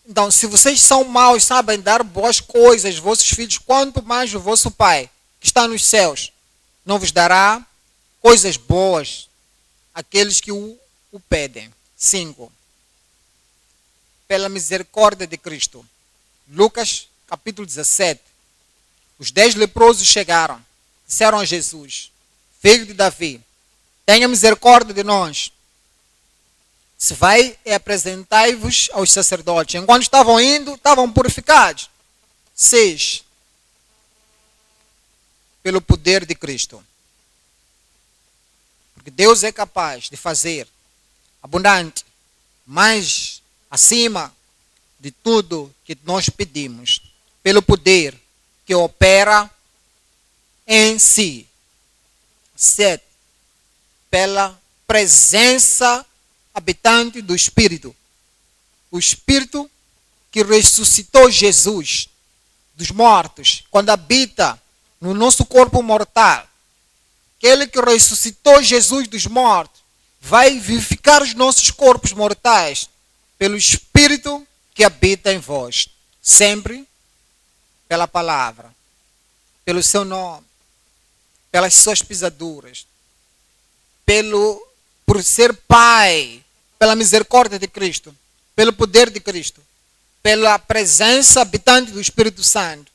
então, se vocês são maus, sabem dar boas coisas aos vossos filhos, quanto mais o vosso Pai, que está nos céus, não vos dará coisas boas àqueles que o pedem. 5. Pela misericórdia de Cristo. Lucas, capítulo 17. Os 10 leprosos chegaram, disseram a Jesus, filho de Davi, tenha misericórdia de nós. Se vai e apresentai-vos aos sacerdotes. Enquanto estavam indo, estavam purificados. 6. Pelo poder de Cristo. Porque Deus é capaz de fazer abundante, mais acima de tudo que nós pedimos. Pelo poder que opera em si. 7. Pela presença habitante do Espírito. O Espírito que ressuscitou Jesus dos mortos, quando habita no nosso corpo mortal. Aquele que ressuscitou Jesus dos mortos vai vivificar os nossos corpos mortais pelo Espírito que habita em vós. Sempre pela palavra, pelo seu nome, pelas suas pisaduras, por ser Pai, pela misericórdia de Cristo, pelo poder de Cristo, pela presença habitante do Espírito Santo,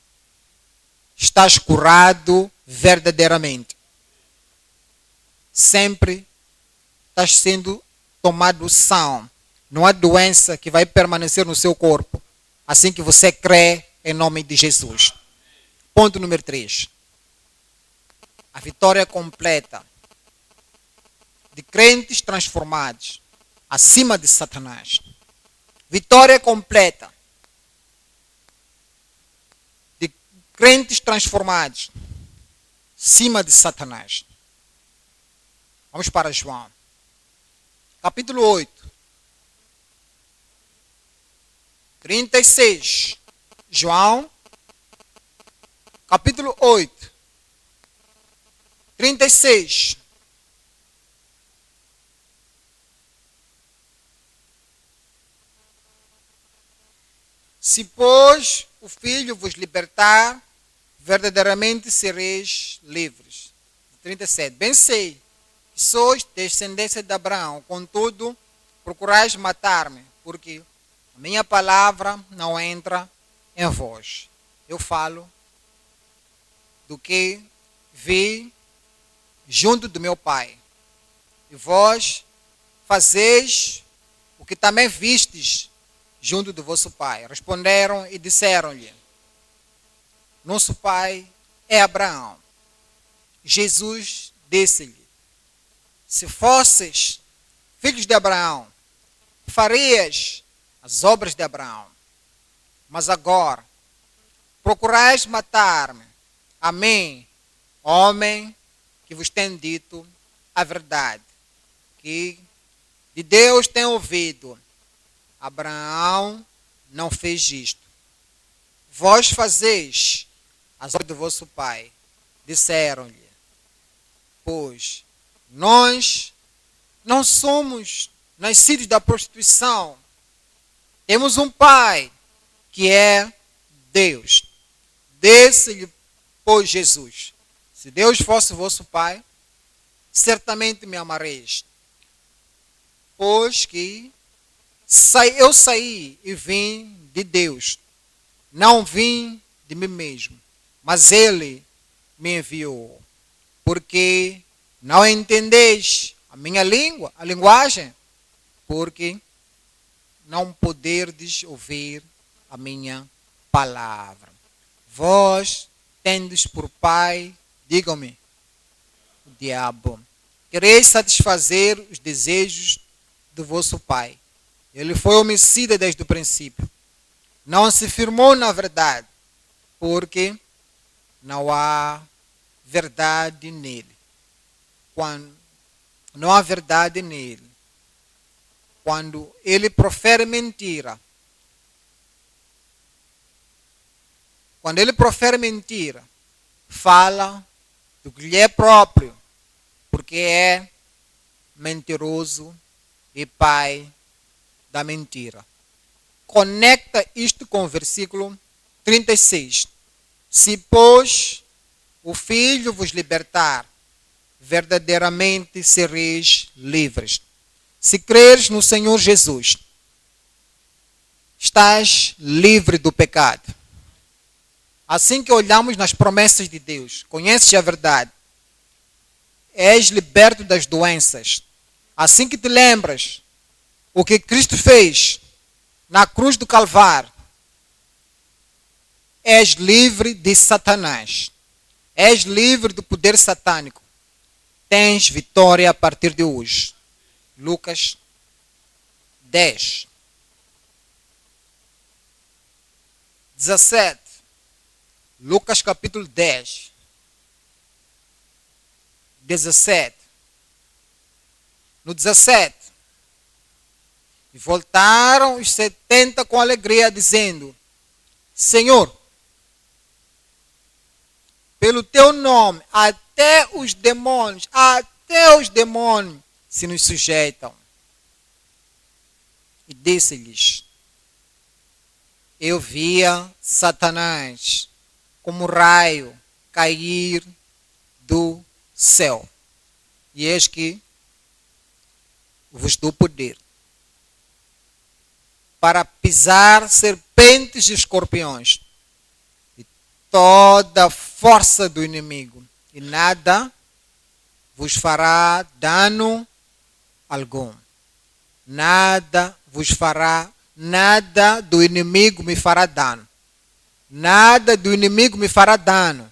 estás curado verdadeiramente. Sempre estás sendo tomado são. Não há doença que vai permanecer no seu corpo, assim que você crê em nome de Jesus. Ponto número 3. A vitória completa de crentes transformados acima de Satanás. Vitória completa de crentes transformados acima de Satanás. Vamos para João. Capítulo 8. 36. João. Capítulo 8. 36. Se, pois, o Filho vos libertar, verdadeiramente sereis livres. 37. Bem sei que sois descendência de Abraão, contudo, procurais matar-me, porque a minha palavra não entra em vós. Eu falo do que vi junto do meu Pai. E vós fazeis o que também vistes junto do vosso pai? Responderam e disseram-lhe: nosso pai é Abraão. Jesus disse-lhe: se fosses filhos de Abraão, farias as obras de Abraão. Mas agora procurais matar-me, a mim, homem que vos tem dito a verdade, que de Deus tem ouvido. Abraão não fez isto. Vós fazeis as obras do vosso pai. Disseram-lhe: pois nós não somos nascidos da prostituição. Temos um pai que é Deus. Disse-lhe, pois, Jesus: se Deus fosse vosso pai, certamente me amareis. Pois que eu saí e vim de Deus. Não vim de mim mesmo, mas Ele me enviou. Porque não entendeis a minha língua, a linguagem, porque não poderdes ouvir a minha palavra. Vós tendes por pai, digam-me, o diabo. Quereis satisfazer os desejos do vosso pai. Ele foi homicida desde o princípio. Não se firmou na verdade, porque não há verdade nele. Quando não há verdade nele. Quando ele profere mentira, fala do que lhe é próprio, porque é mentiroso e pai da mentira. Conecta isto com o versículo 36. Se, pois, o Filho vos libertar, verdadeiramente sereis livres. Se creres no Senhor Jesus, estás livre do pecado. Assim que olhamos nas promessas de Deus, conheces a verdade, és liberto das doenças. Assim que te lembras o que Cristo fez na cruz do Calvário, és livre de Satanás. És livre do poder satânico. Tens vitória a partir de hoje. Lucas 10, 17. Lucas capítulo 10, 17. No 17. E voltaram os 70 com alegria, dizendo: Senhor, pelo teu nome, até os demônios se nos sujeitam. E disse-lhes: eu via Satanás como raio cair do céu. E eis que vos dou poder para pisar serpentes e escorpiões e toda a força do inimigo, e nada vos fará dano algum. Nada do inimigo me fará dano. Nada do inimigo me fará dano.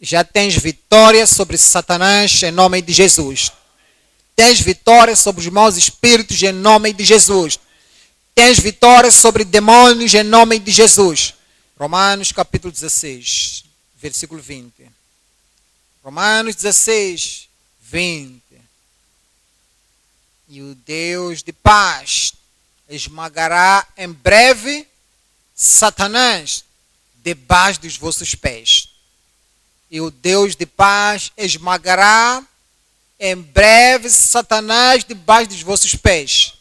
Já tens vitória sobre Satanás em nome de Jesus. Tens vitória sobre os maus espíritos em nome de Jesus. Tens vitória sobre demônios em nome de Jesus. Romanos capítulo 16, versículo 20. Romanos 16, 20. E o Deus de paz esmagará em breve Satanás debaixo dos vossos pés. E o Deus de paz esmagará em breve Satanás debaixo dos vossos pés.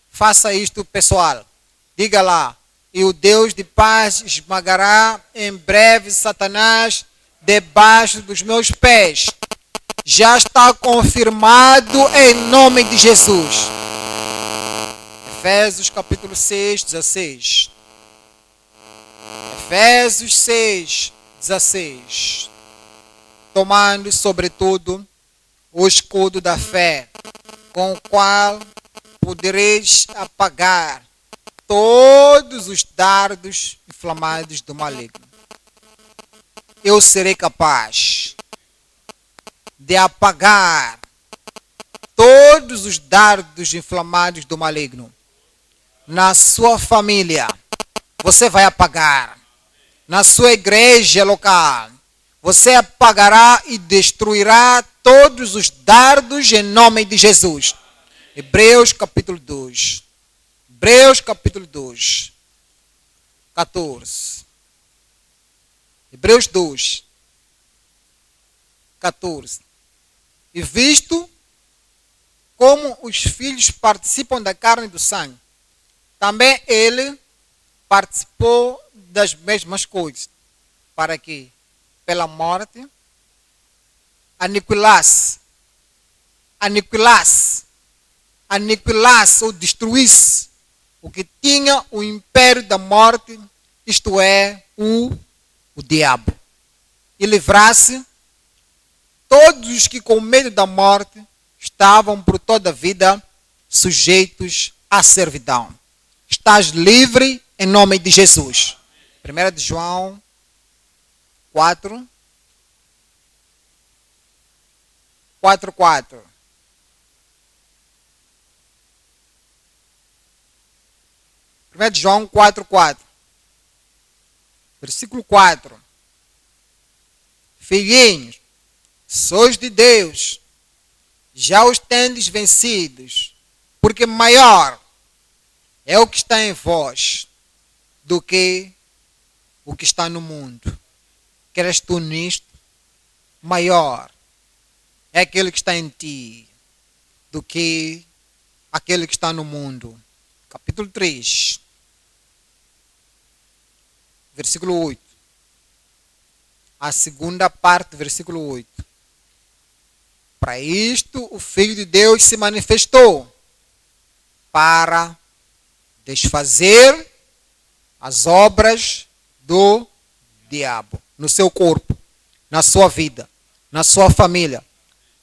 Faça isto, pessoal. Diga lá. E o Deus de paz esmagará em breve Satanás debaixo dos meus pés. Já está confirmado em nome de Jesus. Efésios capítulo 6, 16. Efésios 6, 16. Tomando, sobretudo, o escudo da fé, com o qual podereis apagar todos os dardos inflamados do maligno. Eu serei capaz de apagar todos os dardos inflamados do maligno. Na sua família, você vai apagar. Na sua igreja local, você apagará e destruirá todos os dardos em nome de Jesus. Hebreus capítulo 2. Hebreus capítulo 2. 14. Hebreus 2. 14. E visto como os filhos participam da carne e do sangue, também ele participou das mesmas coisas, para que, pela morte, aniquilasse ou destruísse o que tinha o império da morte, isto é, o diabo, e livrasse todos os que com medo da morte estavam por toda a vida sujeitos à servidão. Estás livre em nome de Jesus. 1 de João 4. 4. 1 de João 4. Versículo 4. Filhinhos, sois de Deus, já os tendes vencidos, porque maior é o que está em vós do que o que está no mundo. Queres tu nisto? Maior é aquele que está em ti do que aquele que está no mundo. Capítulo 3, versículo 8. A segunda parte do versículo 8. Para isto o Filho de Deus se manifestou, para desfazer as obras do diabo no seu corpo, na sua vida, na sua família.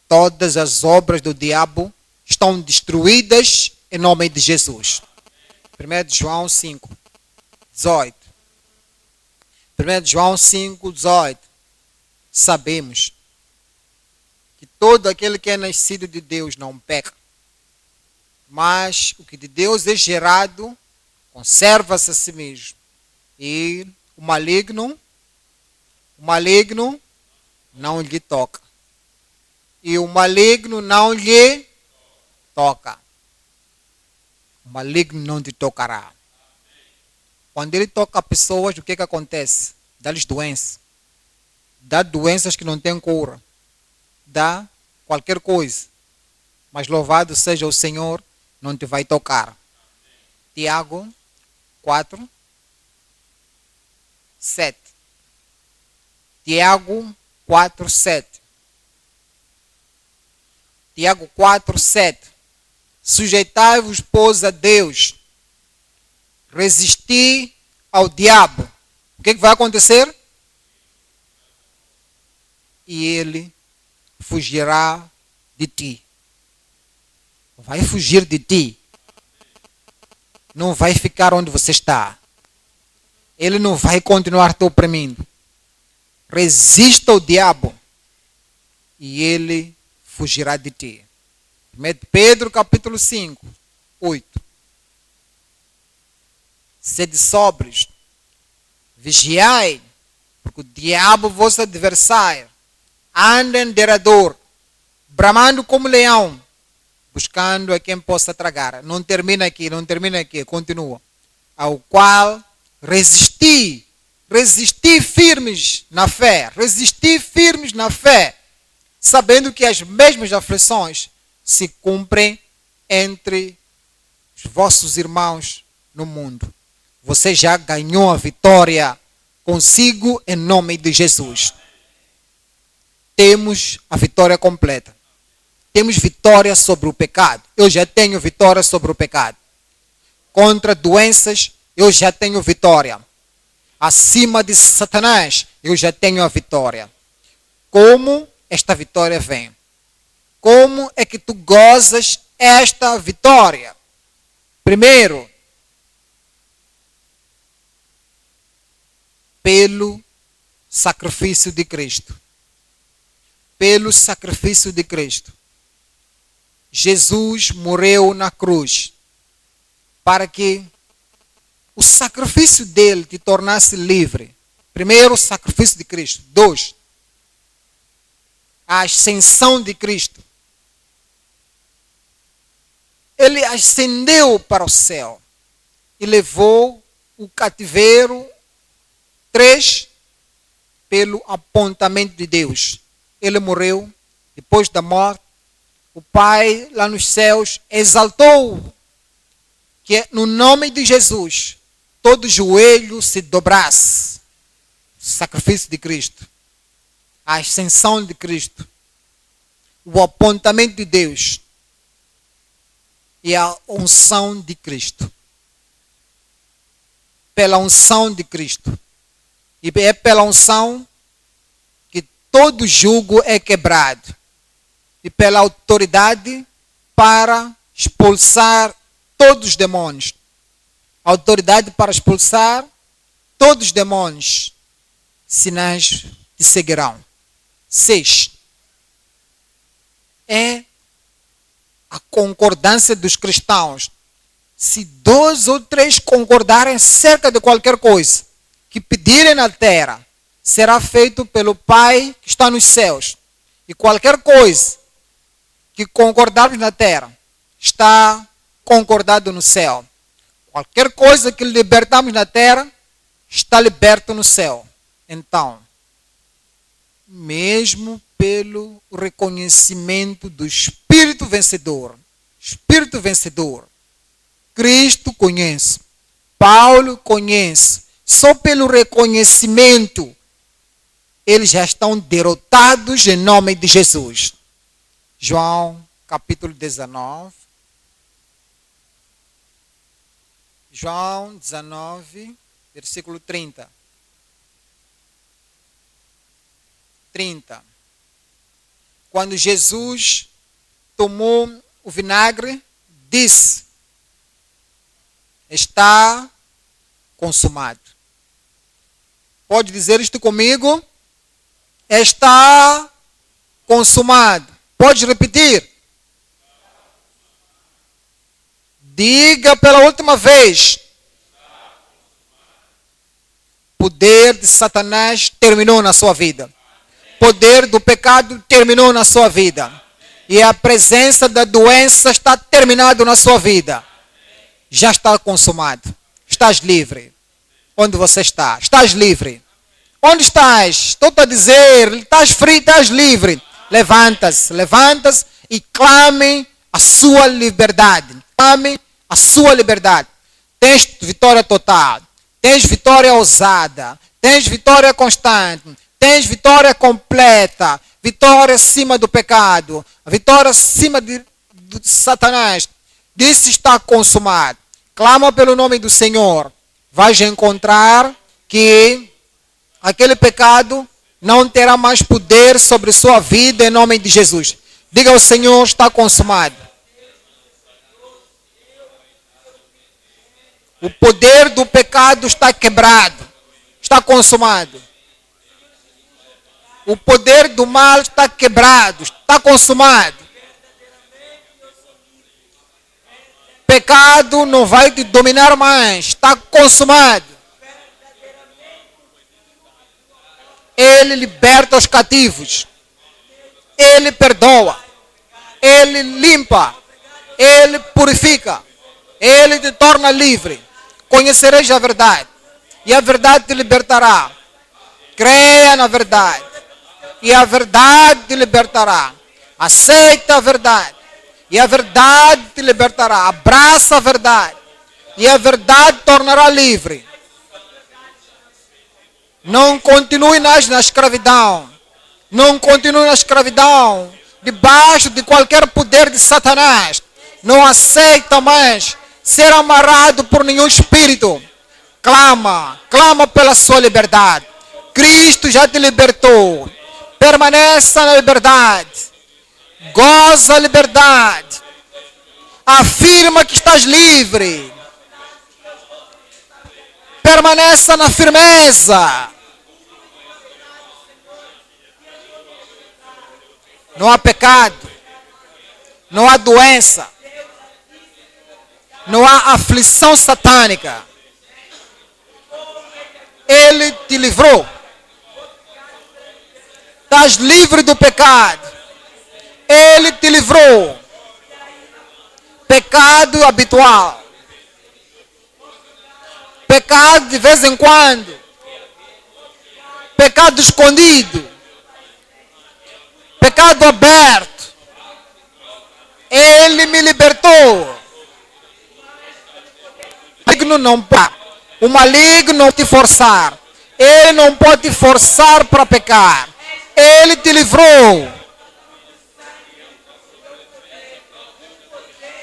Todas as obras do diabo estão destruídas em nome de Jesus. 1 de João 5, 18. 1 de João 5, 18. Sabemos que todo aquele que é nascido de Deus não peca, mas o que de Deus é gerado conserva-se a si mesmo. E o maligno não lhe toca. E o maligno não lhe toca. O maligno não te tocará. Quando ele toca pessoas, o que acontece? Dá-lhes doença. Dá doenças que não têm cura. Dá qualquer coisa. Mas louvado seja o Senhor, não te vai tocar. Tiago 4, 7. Tiago 4, 7. Tiago 4, 7. Sujeitai-vos, pois, a Deus. Resisti ao diabo. O que vai acontecer? E ele fugirá de ti. Vai fugir de ti. Não vai ficar onde você está. Ele não vai continuar te oprimindo. Resista ao diabo e ele fugirá de ti. 1 Pedro capítulo 5, 8. Sede sóbrios, vigiai, porque o diabo, vosso adversário, anda em derredor, bramando como leão, buscando a quem possa tragar. Não termina aqui, continua. Ao qual resisti firmes na fé, sabendo que as mesmas aflições se cumprem entre os vossos irmãos no mundo. Você já ganhou a vitória consigo em nome de Jesus. Temos a vitória completa. Temos vitória sobre o pecado. Eu já tenho vitória sobre o pecado. Contra doenças, eu já tenho vitória. Acima de Satanás, eu já tenho a vitória. Como esta vitória vem? Como é que tu gozas esta vitória? Primeiro, pelo sacrifício de Cristo. Pelo sacrifício de Cristo. Jesus morreu na cruz para que o sacrifício dele te tornasse livre. Primeiro, o sacrifício de Cristo. 2, a ascensão de Cristo. Ele ascendeu para o céu e levou o cativeiro. 3, pelo apontamento de Deus. Ele morreu, depois da morte, o Pai lá nos céus exaltou que no nome de Jesus todo joelho se dobrasse. O sacrifício de Cristo, a ascensão de Cristo, o apontamento de Deus e a unção de Cristo. Pela unção de Cristo. E é pela unção que todo jugo é quebrado. E pela autoridade para expulsar todos os demônios. Autoridade para expulsar todos os demônios. Sinais te seguirão. 6. É a concordância dos cristãos. Se 2 ou 3 concordarem acerca de qualquer coisa que pedirem na terra, será feito pelo Pai que está nos céus. E qualquer coisa que concordarmos na terra, está concordado no céu. Qualquer coisa que libertarmos na terra, está liberto no céu. Então, mesmo pelo reconhecimento do Espírito vencedor, Cristo conhece, Paulo conhece, só pelo reconhecimento, eles já estão derrotados em nome de Jesus. João, capítulo 19. João 19, versículo 30. 30. Quando Jesus tomou o vinagre, disse: está consumado. Pode dizer isto comigo? Está consumado. Pode repetir? Diga pela última vez. Poder de Satanás terminou na sua vida. Poder do pecado terminou na sua vida. E a presença da doença está terminado na sua vida. Já está consumado. Estás livre. Onde você está? Estás livre. Onde estás? Estou a dizer, estás frio, estás livre. Levanta-se e clame a sua liberdade. Clame a sua liberdade. Tens vitória total. Tens vitória ousada. Tens vitória constante. Tens vitória completa. Vitória acima do pecado. Vitória acima de Satanás. Disse está consumado. Clama pelo nome do Senhor. Vais encontrar que aquele pecado não terá mais poder sobre sua vida em nome de Jesus. Diga ao Senhor, está consumado. O poder do pecado está quebrado. Está consumado. O poder do mal está quebrado. Está consumado. Pecado não vai te dominar mais. Está consumado. Ele liberta os cativos. Ele perdoa. Ele limpa. Ele purifica. Ele te torna livre. Conhecereis a verdade. E a verdade te libertará. Creia na verdade. E a verdade te libertará. Aceita a verdade. E a verdade te libertará. Abraça a verdade. E a verdade te tornará livre. Não continue mais na escravidão. Não continue na escravidão. Debaixo de qualquer poder de Satanás. Não aceita mais ser amarrado por nenhum espírito. Clama pela sua liberdade. Cristo já te libertou. Permaneça na liberdade. Goza a liberdade. Afirma que estás livre. Permaneça na firmeza. Não há pecado. Não há doença. Não há aflição satânica. Ele te livrou. Estás livre do pecado. Ele te livrou. Pecado habitual. Pecado de vez em quando. Pecado escondido. Pecado aberto. Ele me libertou. O maligno não te forçar. Ele não pode te forçar para pecar. Ele te livrou.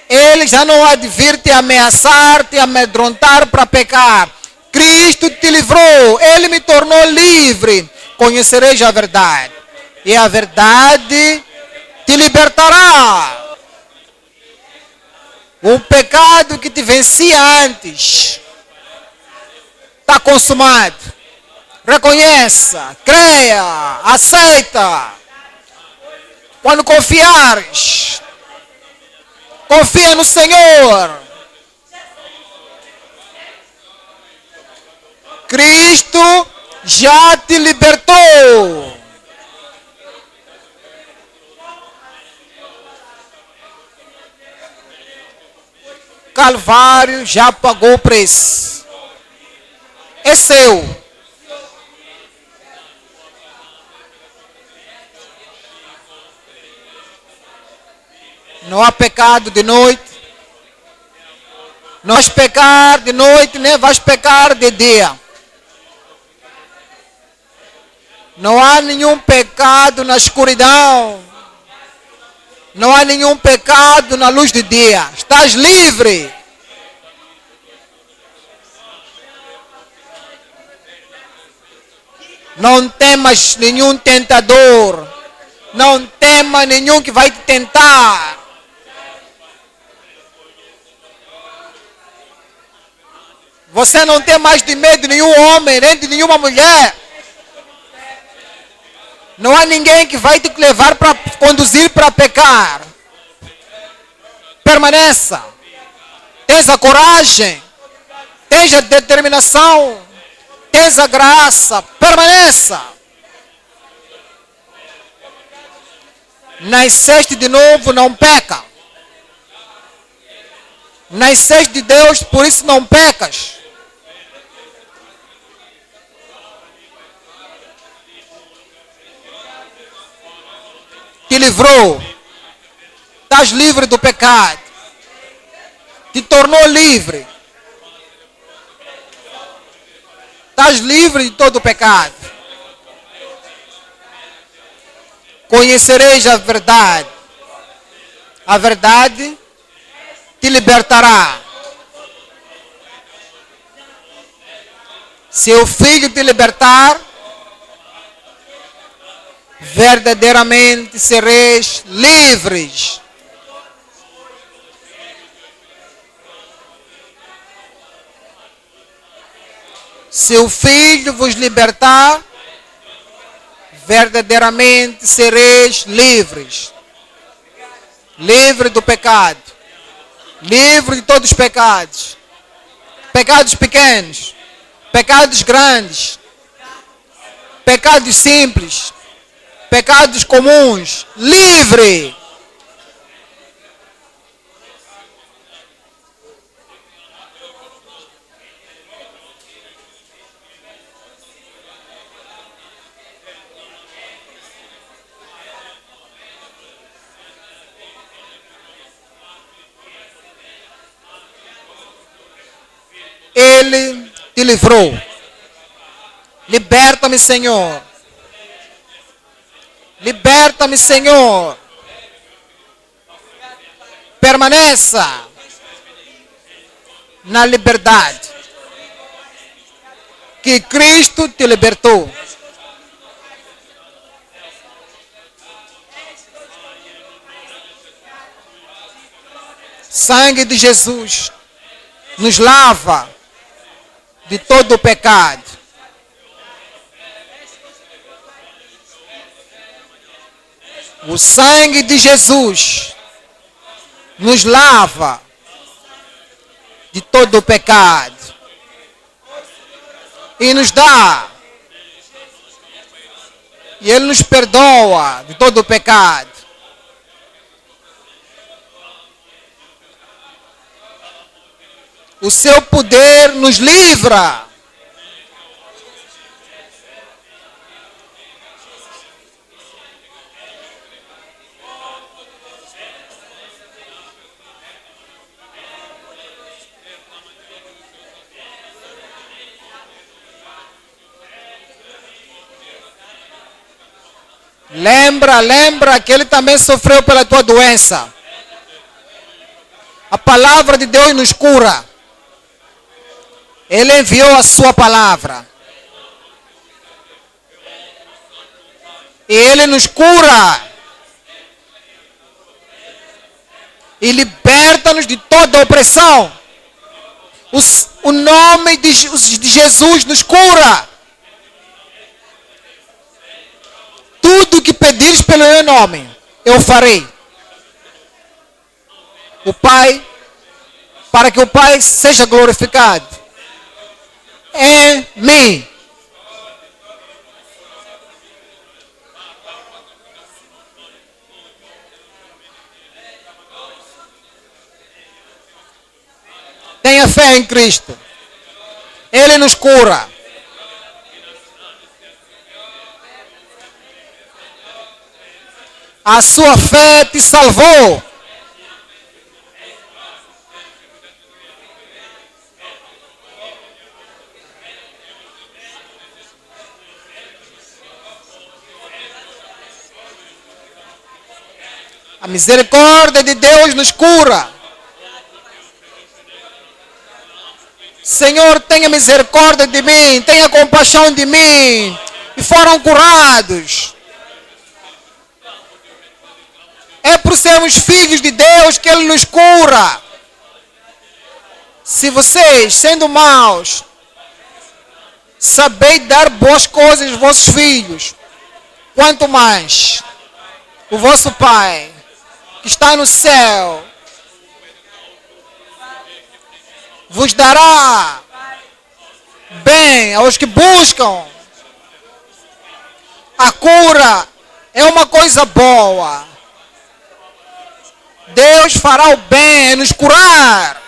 Ele já não há de vir te ameaçar, te amedrontar para pecar. Cristo te livrou. Ele me tornou livre. Conhecereis a verdade. E a verdade te libertará. O pecado que te vencia antes está consumado. Reconheça, creia, aceita. Quando confiares, confia no Senhor. Cristo já te libertou. Calvário já pagou o preço. É seu. Não há pecado de noite. Não vais pecar de noite, nem vais pecar de dia. Não há nenhum pecado na escuridão. Não há nenhum pecado na luz do dia. Estás livre. Não temas nenhum tentador. Não tema nenhum que vai te tentar. Você não tem mais de medo de nenhum homem, nem de nenhuma mulher. Não há ninguém que vai te levar para conduzir para pecar. Permaneça. Tens a coragem. Tens a determinação. Tens a graça. Permaneça. Nasceste de novo, não peca. Nasceste de Deus, por isso não pecas. Te livrou. Estás livre do pecado. Te tornou livre. Estás livre de todo o pecado. Conhecereis a verdade. A verdade te libertará. Se o Filho te libertar, verdadeiramente sereis livres. Se o Filho vos libertar, verdadeiramente sereis livres. Livre do pecado. Livre de todos os pecados. Pecados pequenos. Pecados grandes. Pecados simples. Pecados comuns. Livre. Ele te livrou. Liberta-me, Senhor. Liberta-me, Senhor. Permaneça na liberdade que Cristo te libertou. sangue de Jesus nos lava de todo o pecado. O sangue de Jesus nos lava de todo o pecado e nos dá, e Ele nos perdoa de todo o pecado. O seu poder nos livra. Lembra que Ele também sofreu pela tua doença. A palavra de Deus nos cura. Ele enviou a sua palavra. E Ele nos cura. E liberta-nos de toda opressão. O nome de Jesus nos cura. Tudo que pedires pelo meu nome, eu farei. O Pai, para que o Pai seja glorificado em mim. Tenha fé em Cristo. Ele nos cura. A sua fé te salvou. A misericórdia de Deus nos cura. Senhor, tenha misericórdia de mim, tenha compaixão de mim. E foram curados. É por sermos filhos de Deus que Ele nos cura. Se vocês, sendo maus, sabeis dar boas coisas aos vossos filhos, quanto mais o vosso Pai, que está no céu, vos dará bem aos que buscam. A cura é uma coisa boa. Deus fará o bem em nos curar.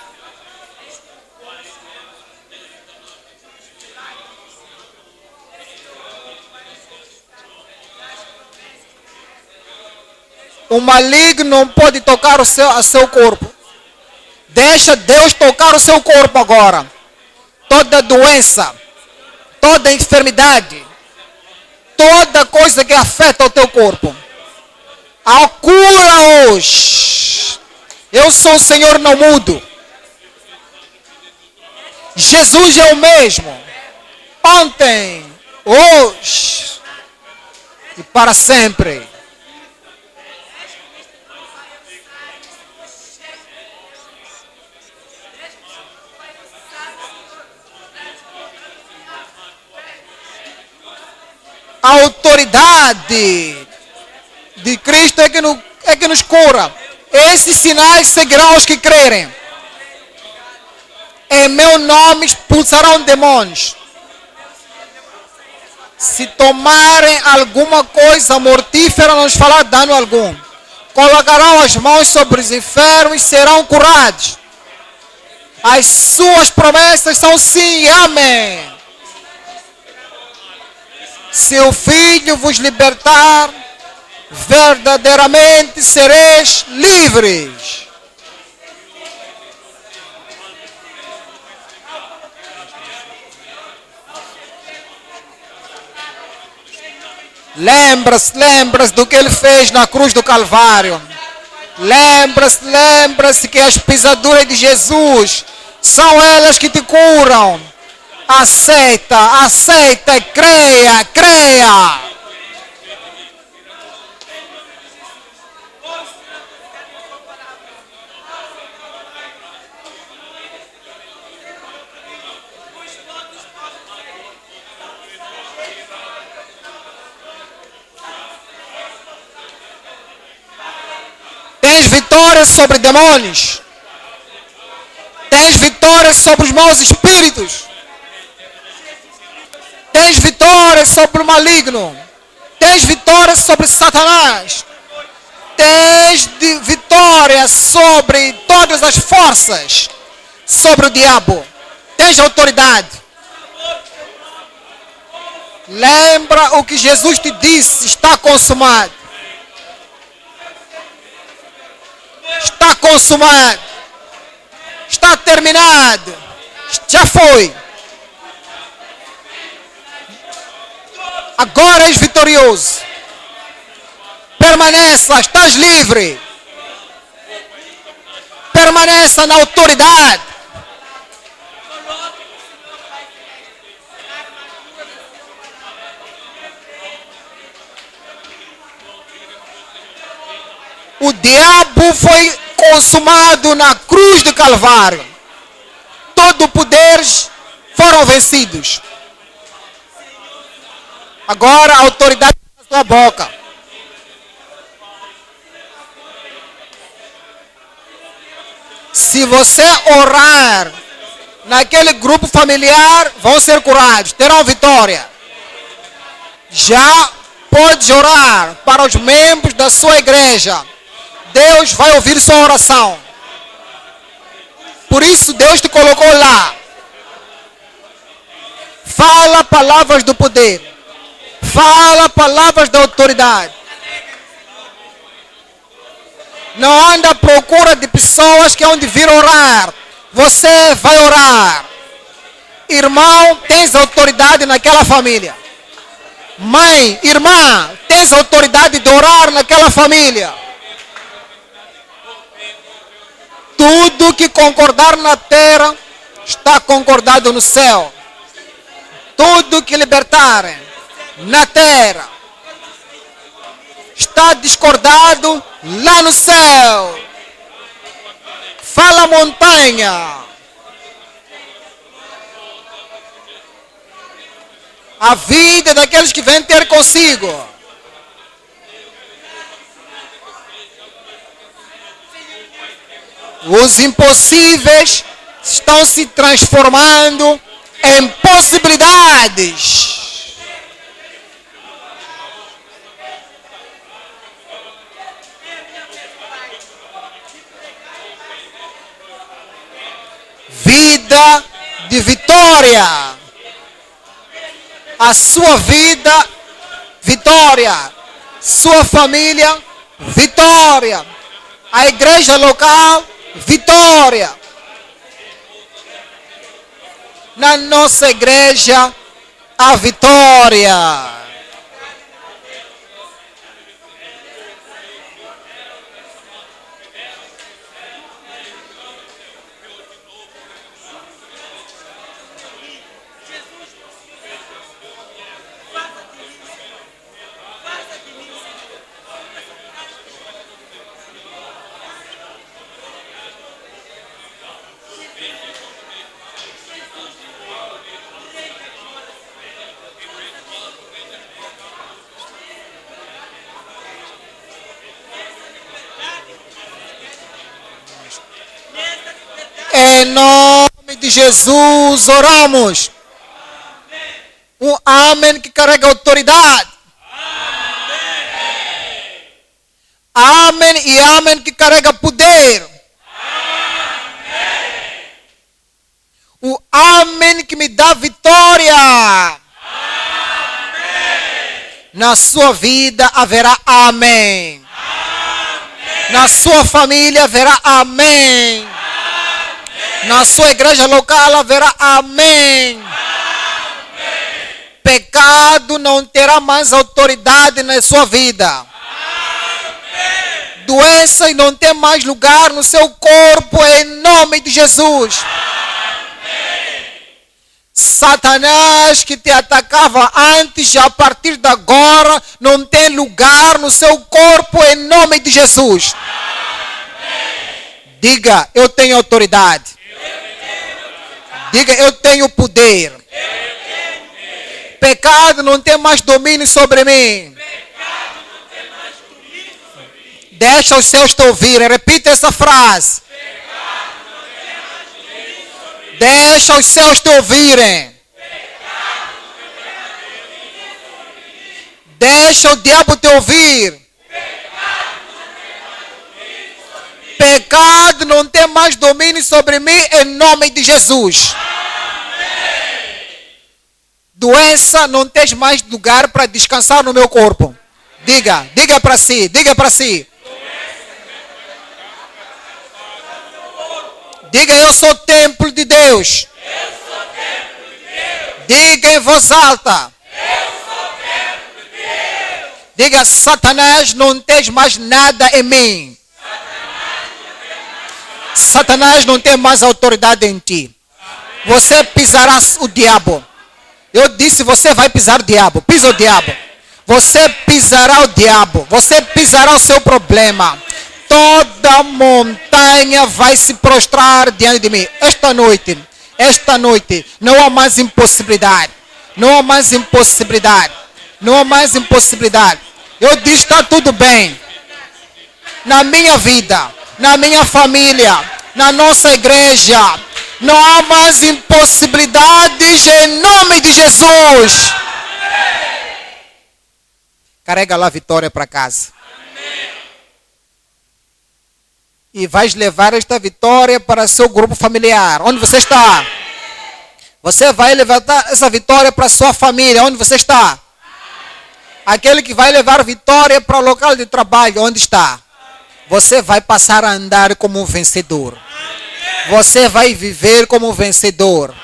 O maligno não pode tocar o seu corpo. Deixa Deus tocar o seu corpo agora. Toda doença, toda enfermidade, toda coisa que afeta o teu corpo, a cura hoje. Eu sou o Senhor, não mudo. Jesus é o mesmo. Ontem, hoje e para sempre. A autoridade de Cristo é que nos cura. Esses sinais seguirão os que crerem. Em meu nome expulsarão demônios. Se tomarem alguma coisa mortífera, não nos fará dano algum. Colocarão as mãos sobre os enfermos e serão curados. As suas promessas são sim e amém. Se o Filho vos libertar, verdadeiramente sereis livres. Lembra-se do que Ele fez na cruz do Calvário. Lembra-se que as pisaduras de Jesus são elas que te curam. Aceita e creia. vitória sobre demônios. Tens vitória sobre os maus espíritos. Tens vitória sobre o maligno. Tens vitória sobre Satanás. Tens vitória sobre todas as forças. Sobre o diabo. Tens autoridade. Lembra o que Jesus te disse. Está consumado. Está consumado. Está terminado. Já foi. Agora és vitorioso. Permaneça, estás livre. Permaneça na autoridade. O diabo foi consumado na cruz do Calvário. Todos os poderes foram vencidos. Agora a autoridade está na sua boca. Se você orar naquele grupo familiar, vão ser curados, terão vitória. Já pode orar para os membros da sua igreja. Deus vai ouvir sua oração. Por isso Deus te colocou lá. Fala palavras do poder. Fala palavras da autoridade. Não anda à procura de pessoas que hão de vir orar. Você vai orar. Irmão, tens autoridade naquela família. Mãe, irmã, tens autoridade de orar naquela família. Tudo que concordar na terra está concordado no céu. Tudo que libertarem na terra está discordado lá no céu. Fala montanha. A vida daqueles que vêm ter consigo. Os impossíveis estão se transformando em possibilidades. Vida de vitória. A sua vida, vitória. Sua família, vitória. A igreja local, vitória. Na nossa igreja, a vitória. Em nome de Jesus, oramos. Um amém que carrega autoridade. Amém e amém que carrega poder. O amém que me dá vitória. Na sua vida haverá amém. Na sua família haverá amém. Na sua igreja local haverá amém. Pecado não terá mais autoridade na sua vida. Doença não tem mais lugar no seu corpo em nome de Jesus. Satanás que te atacava antes, a partir de agora não tem lugar no seu corpo em nome de Jesus. Diga, eu tenho autoridade. Diga, eu tenho poder. Pecado não tem mais domínio sobre mim. Deixa os céus te ouvirem. Repita essa frase. Deixa os céus te ouvirem. Deixa o diabo te ouvir. Pecado não tem mais domínio sobre mim em nome de Jesus. Doença, não tens mais lugar para descansar no meu corpo. Diga para si, diga para si. Diga, eu sou templo de Deus. Diga em voz alta. Diga, Satanás, não tens mais nada em mim. Satanás não tem mais autoridade em ti. Você pisará o diabo. Eu disse, você vai pisar o diabo. Pisa o diabo. Você pisará o diabo. Você pisará o seu problema. Toda montanha vai se prostrar diante de mim. Esta noite, não há mais impossibilidade. Não há mais impossibilidade. Não há mais impossibilidade. Eu disse, está tudo bem. Na minha vida, na minha família, na nossa igreja, não há mais impossibilidades em nome de Jesus. Carrega lá a vitória para casa. E vais levar esta vitória para seu grupo familiar. Onde você está? Você vai levar essa vitória para sua família. Onde você está? Aquele que vai levar vitória para o local de trabalho. Onde está? Você vai passar a andar como um vencedor. Você vai viver como um vencedor.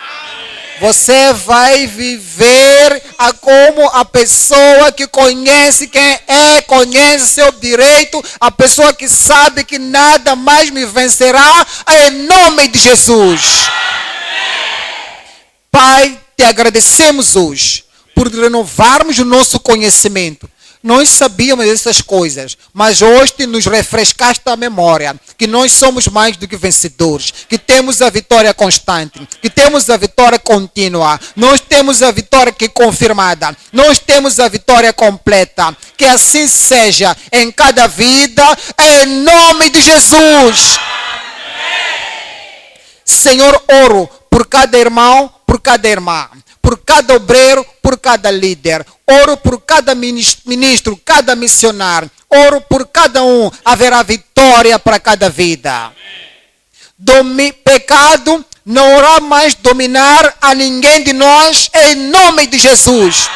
Você vai viver como a pessoa que conhece quem é, conhece seu direito, a pessoa que sabe que nada mais me vencerá, em nome de Jesus. Pai, te agradecemos hoje por renovarmos o nosso conhecimento. Nós sabíamos dessas coisas, mas hoje nos refrescaste a memória que nós somos mais do que vencedores, que temos a vitória constante, que temos a vitória contínua, nós temos a vitória que é confirmada, nós temos a vitória completa. Que assim seja em cada vida, em nome de Jesus. Senhor, oro por cada irmão, por cada irmã, por cada obreiro, por cada líder. Oro por cada ministro, cada missionário. Oro por cada um. Haverá vitória para cada vida. Pecado não irá mais dominar a ninguém de nós, em nome de Jesus.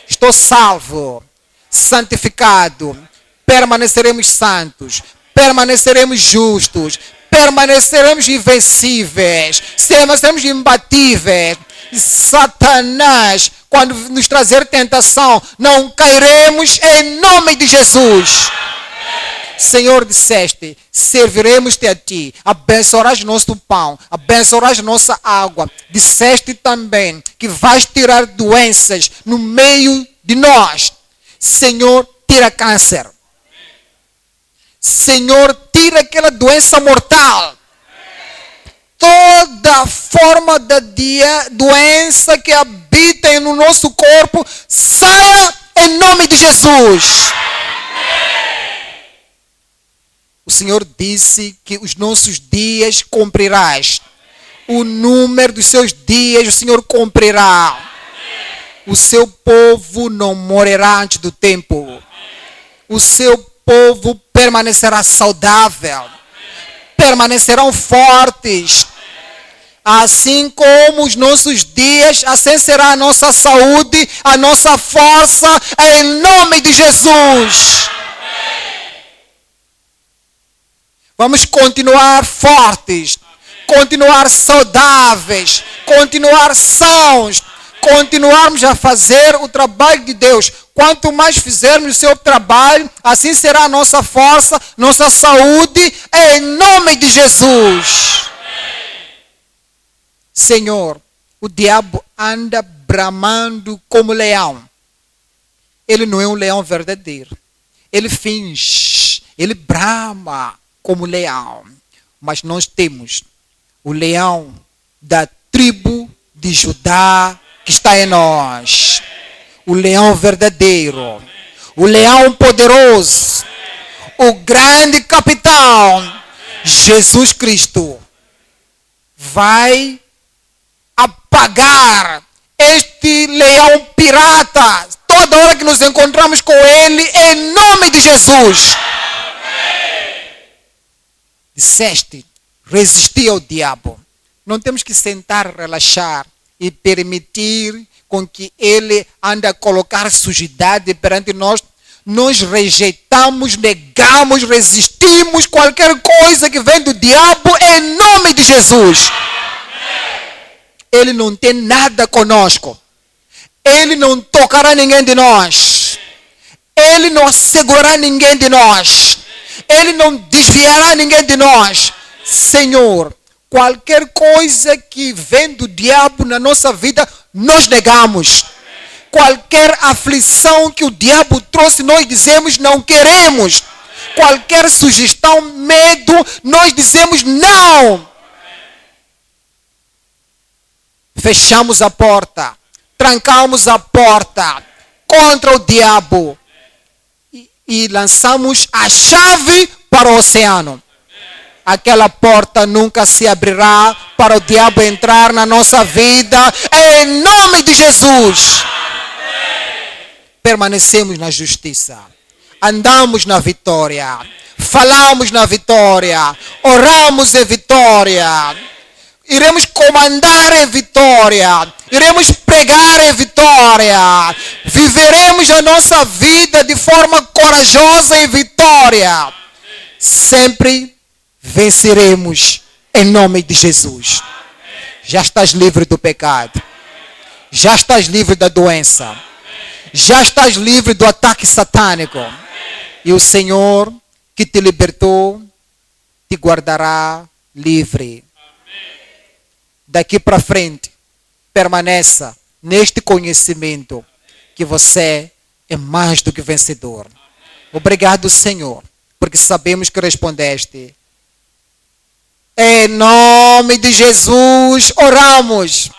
Estou salvo, santificado. Permaneceremos santos. Permaneceremos justos. Permaneceremos invencíveis. Seremos imbatíveis. Satanás, quando nos trazer tentação, não cairemos em nome de Jesus. Senhor, disseste, serviremos-te a ti, abençoarás nosso pão, abençoarás nossa água. Disseste também que vais tirar doenças no meio de nós. Senhor, tira câncer. Senhor, tira aquela doença mortal. Toda forma de doença que habita no nosso corpo, saia em nome de Jesus. O Senhor disse que os nossos dias cumprirás. O número dos seus dias o Senhor cumprirá. O seu povo não morrerá antes do tempo. O seu povo permanecerá saudável. Permanecerão fortes. Assim como os nossos dias, assim será a nossa saúde, a nossa força, em nome de Jesus. Vamos continuar fortes, continuar saudáveis, continuar sãos, continuarmos a fazer o trabalho de Deus. Quanto mais fizermos o seu trabalho, assim será a nossa força, nossa saúde, em nome de Jesus. Senhor, o diabo anda bramando como leão. Ele não é um leão verdadeiro. Ele finge, ele brama como leão. Mas nós temos o leão da tribo de Judá que está em nós. O leão verdadeiro. O leão poderoso. o grande capitão, Jesus Cristo, vai apagar este leão pirata toda hora que nos encontramos com ele, em nome de Jesus. Disseste, resistir ao diabo. Não temos que sentar, relaxar e permitir com que ele ande a colocar sujidade perante nós. Nós rejeitamos, negamos, resistimos qualquer coisa que vem do diabo em nome de Jesus. Ele não tem nada conosco. Ele não tocará ninguém de nós. Ele não segurará ninguém de nós. Ele não desviará ninguém de nós. Senhor, qualquer coisa que vem do diabo na nossa vida, nós negamos. Qualquer aflição que o diabo trouxe, nós dizemos não queremos. Qualquer sugestão, medo, nós dizemos não. Fechamos a porta, trancamos a porta contra o diabo e lançamos a chave para o oceano. Aquela porta nunca se abrirá para o diabo entrar na nossa vida, em nome de Jesus. Permanecemos na justiça, andamos na vitória, falamos na vitória, oramos em vitória, iremos comandar em vitória, iremos pregar em vitória, viveremos a nossa vida de forma corajosa em vitória. Sempre venceremos em nome de Jesus. Já estás livre do pecado, já estás livre da doença, já estás livre do ataque satânico. E o Senhor que te libertou te guardará livre. Daqui para frente, permaneça neste conhecimento que você é mais do que vencedor. Obrigado, Senhor, porque sabemos que respondeste. Em nome de Jesus, oramos.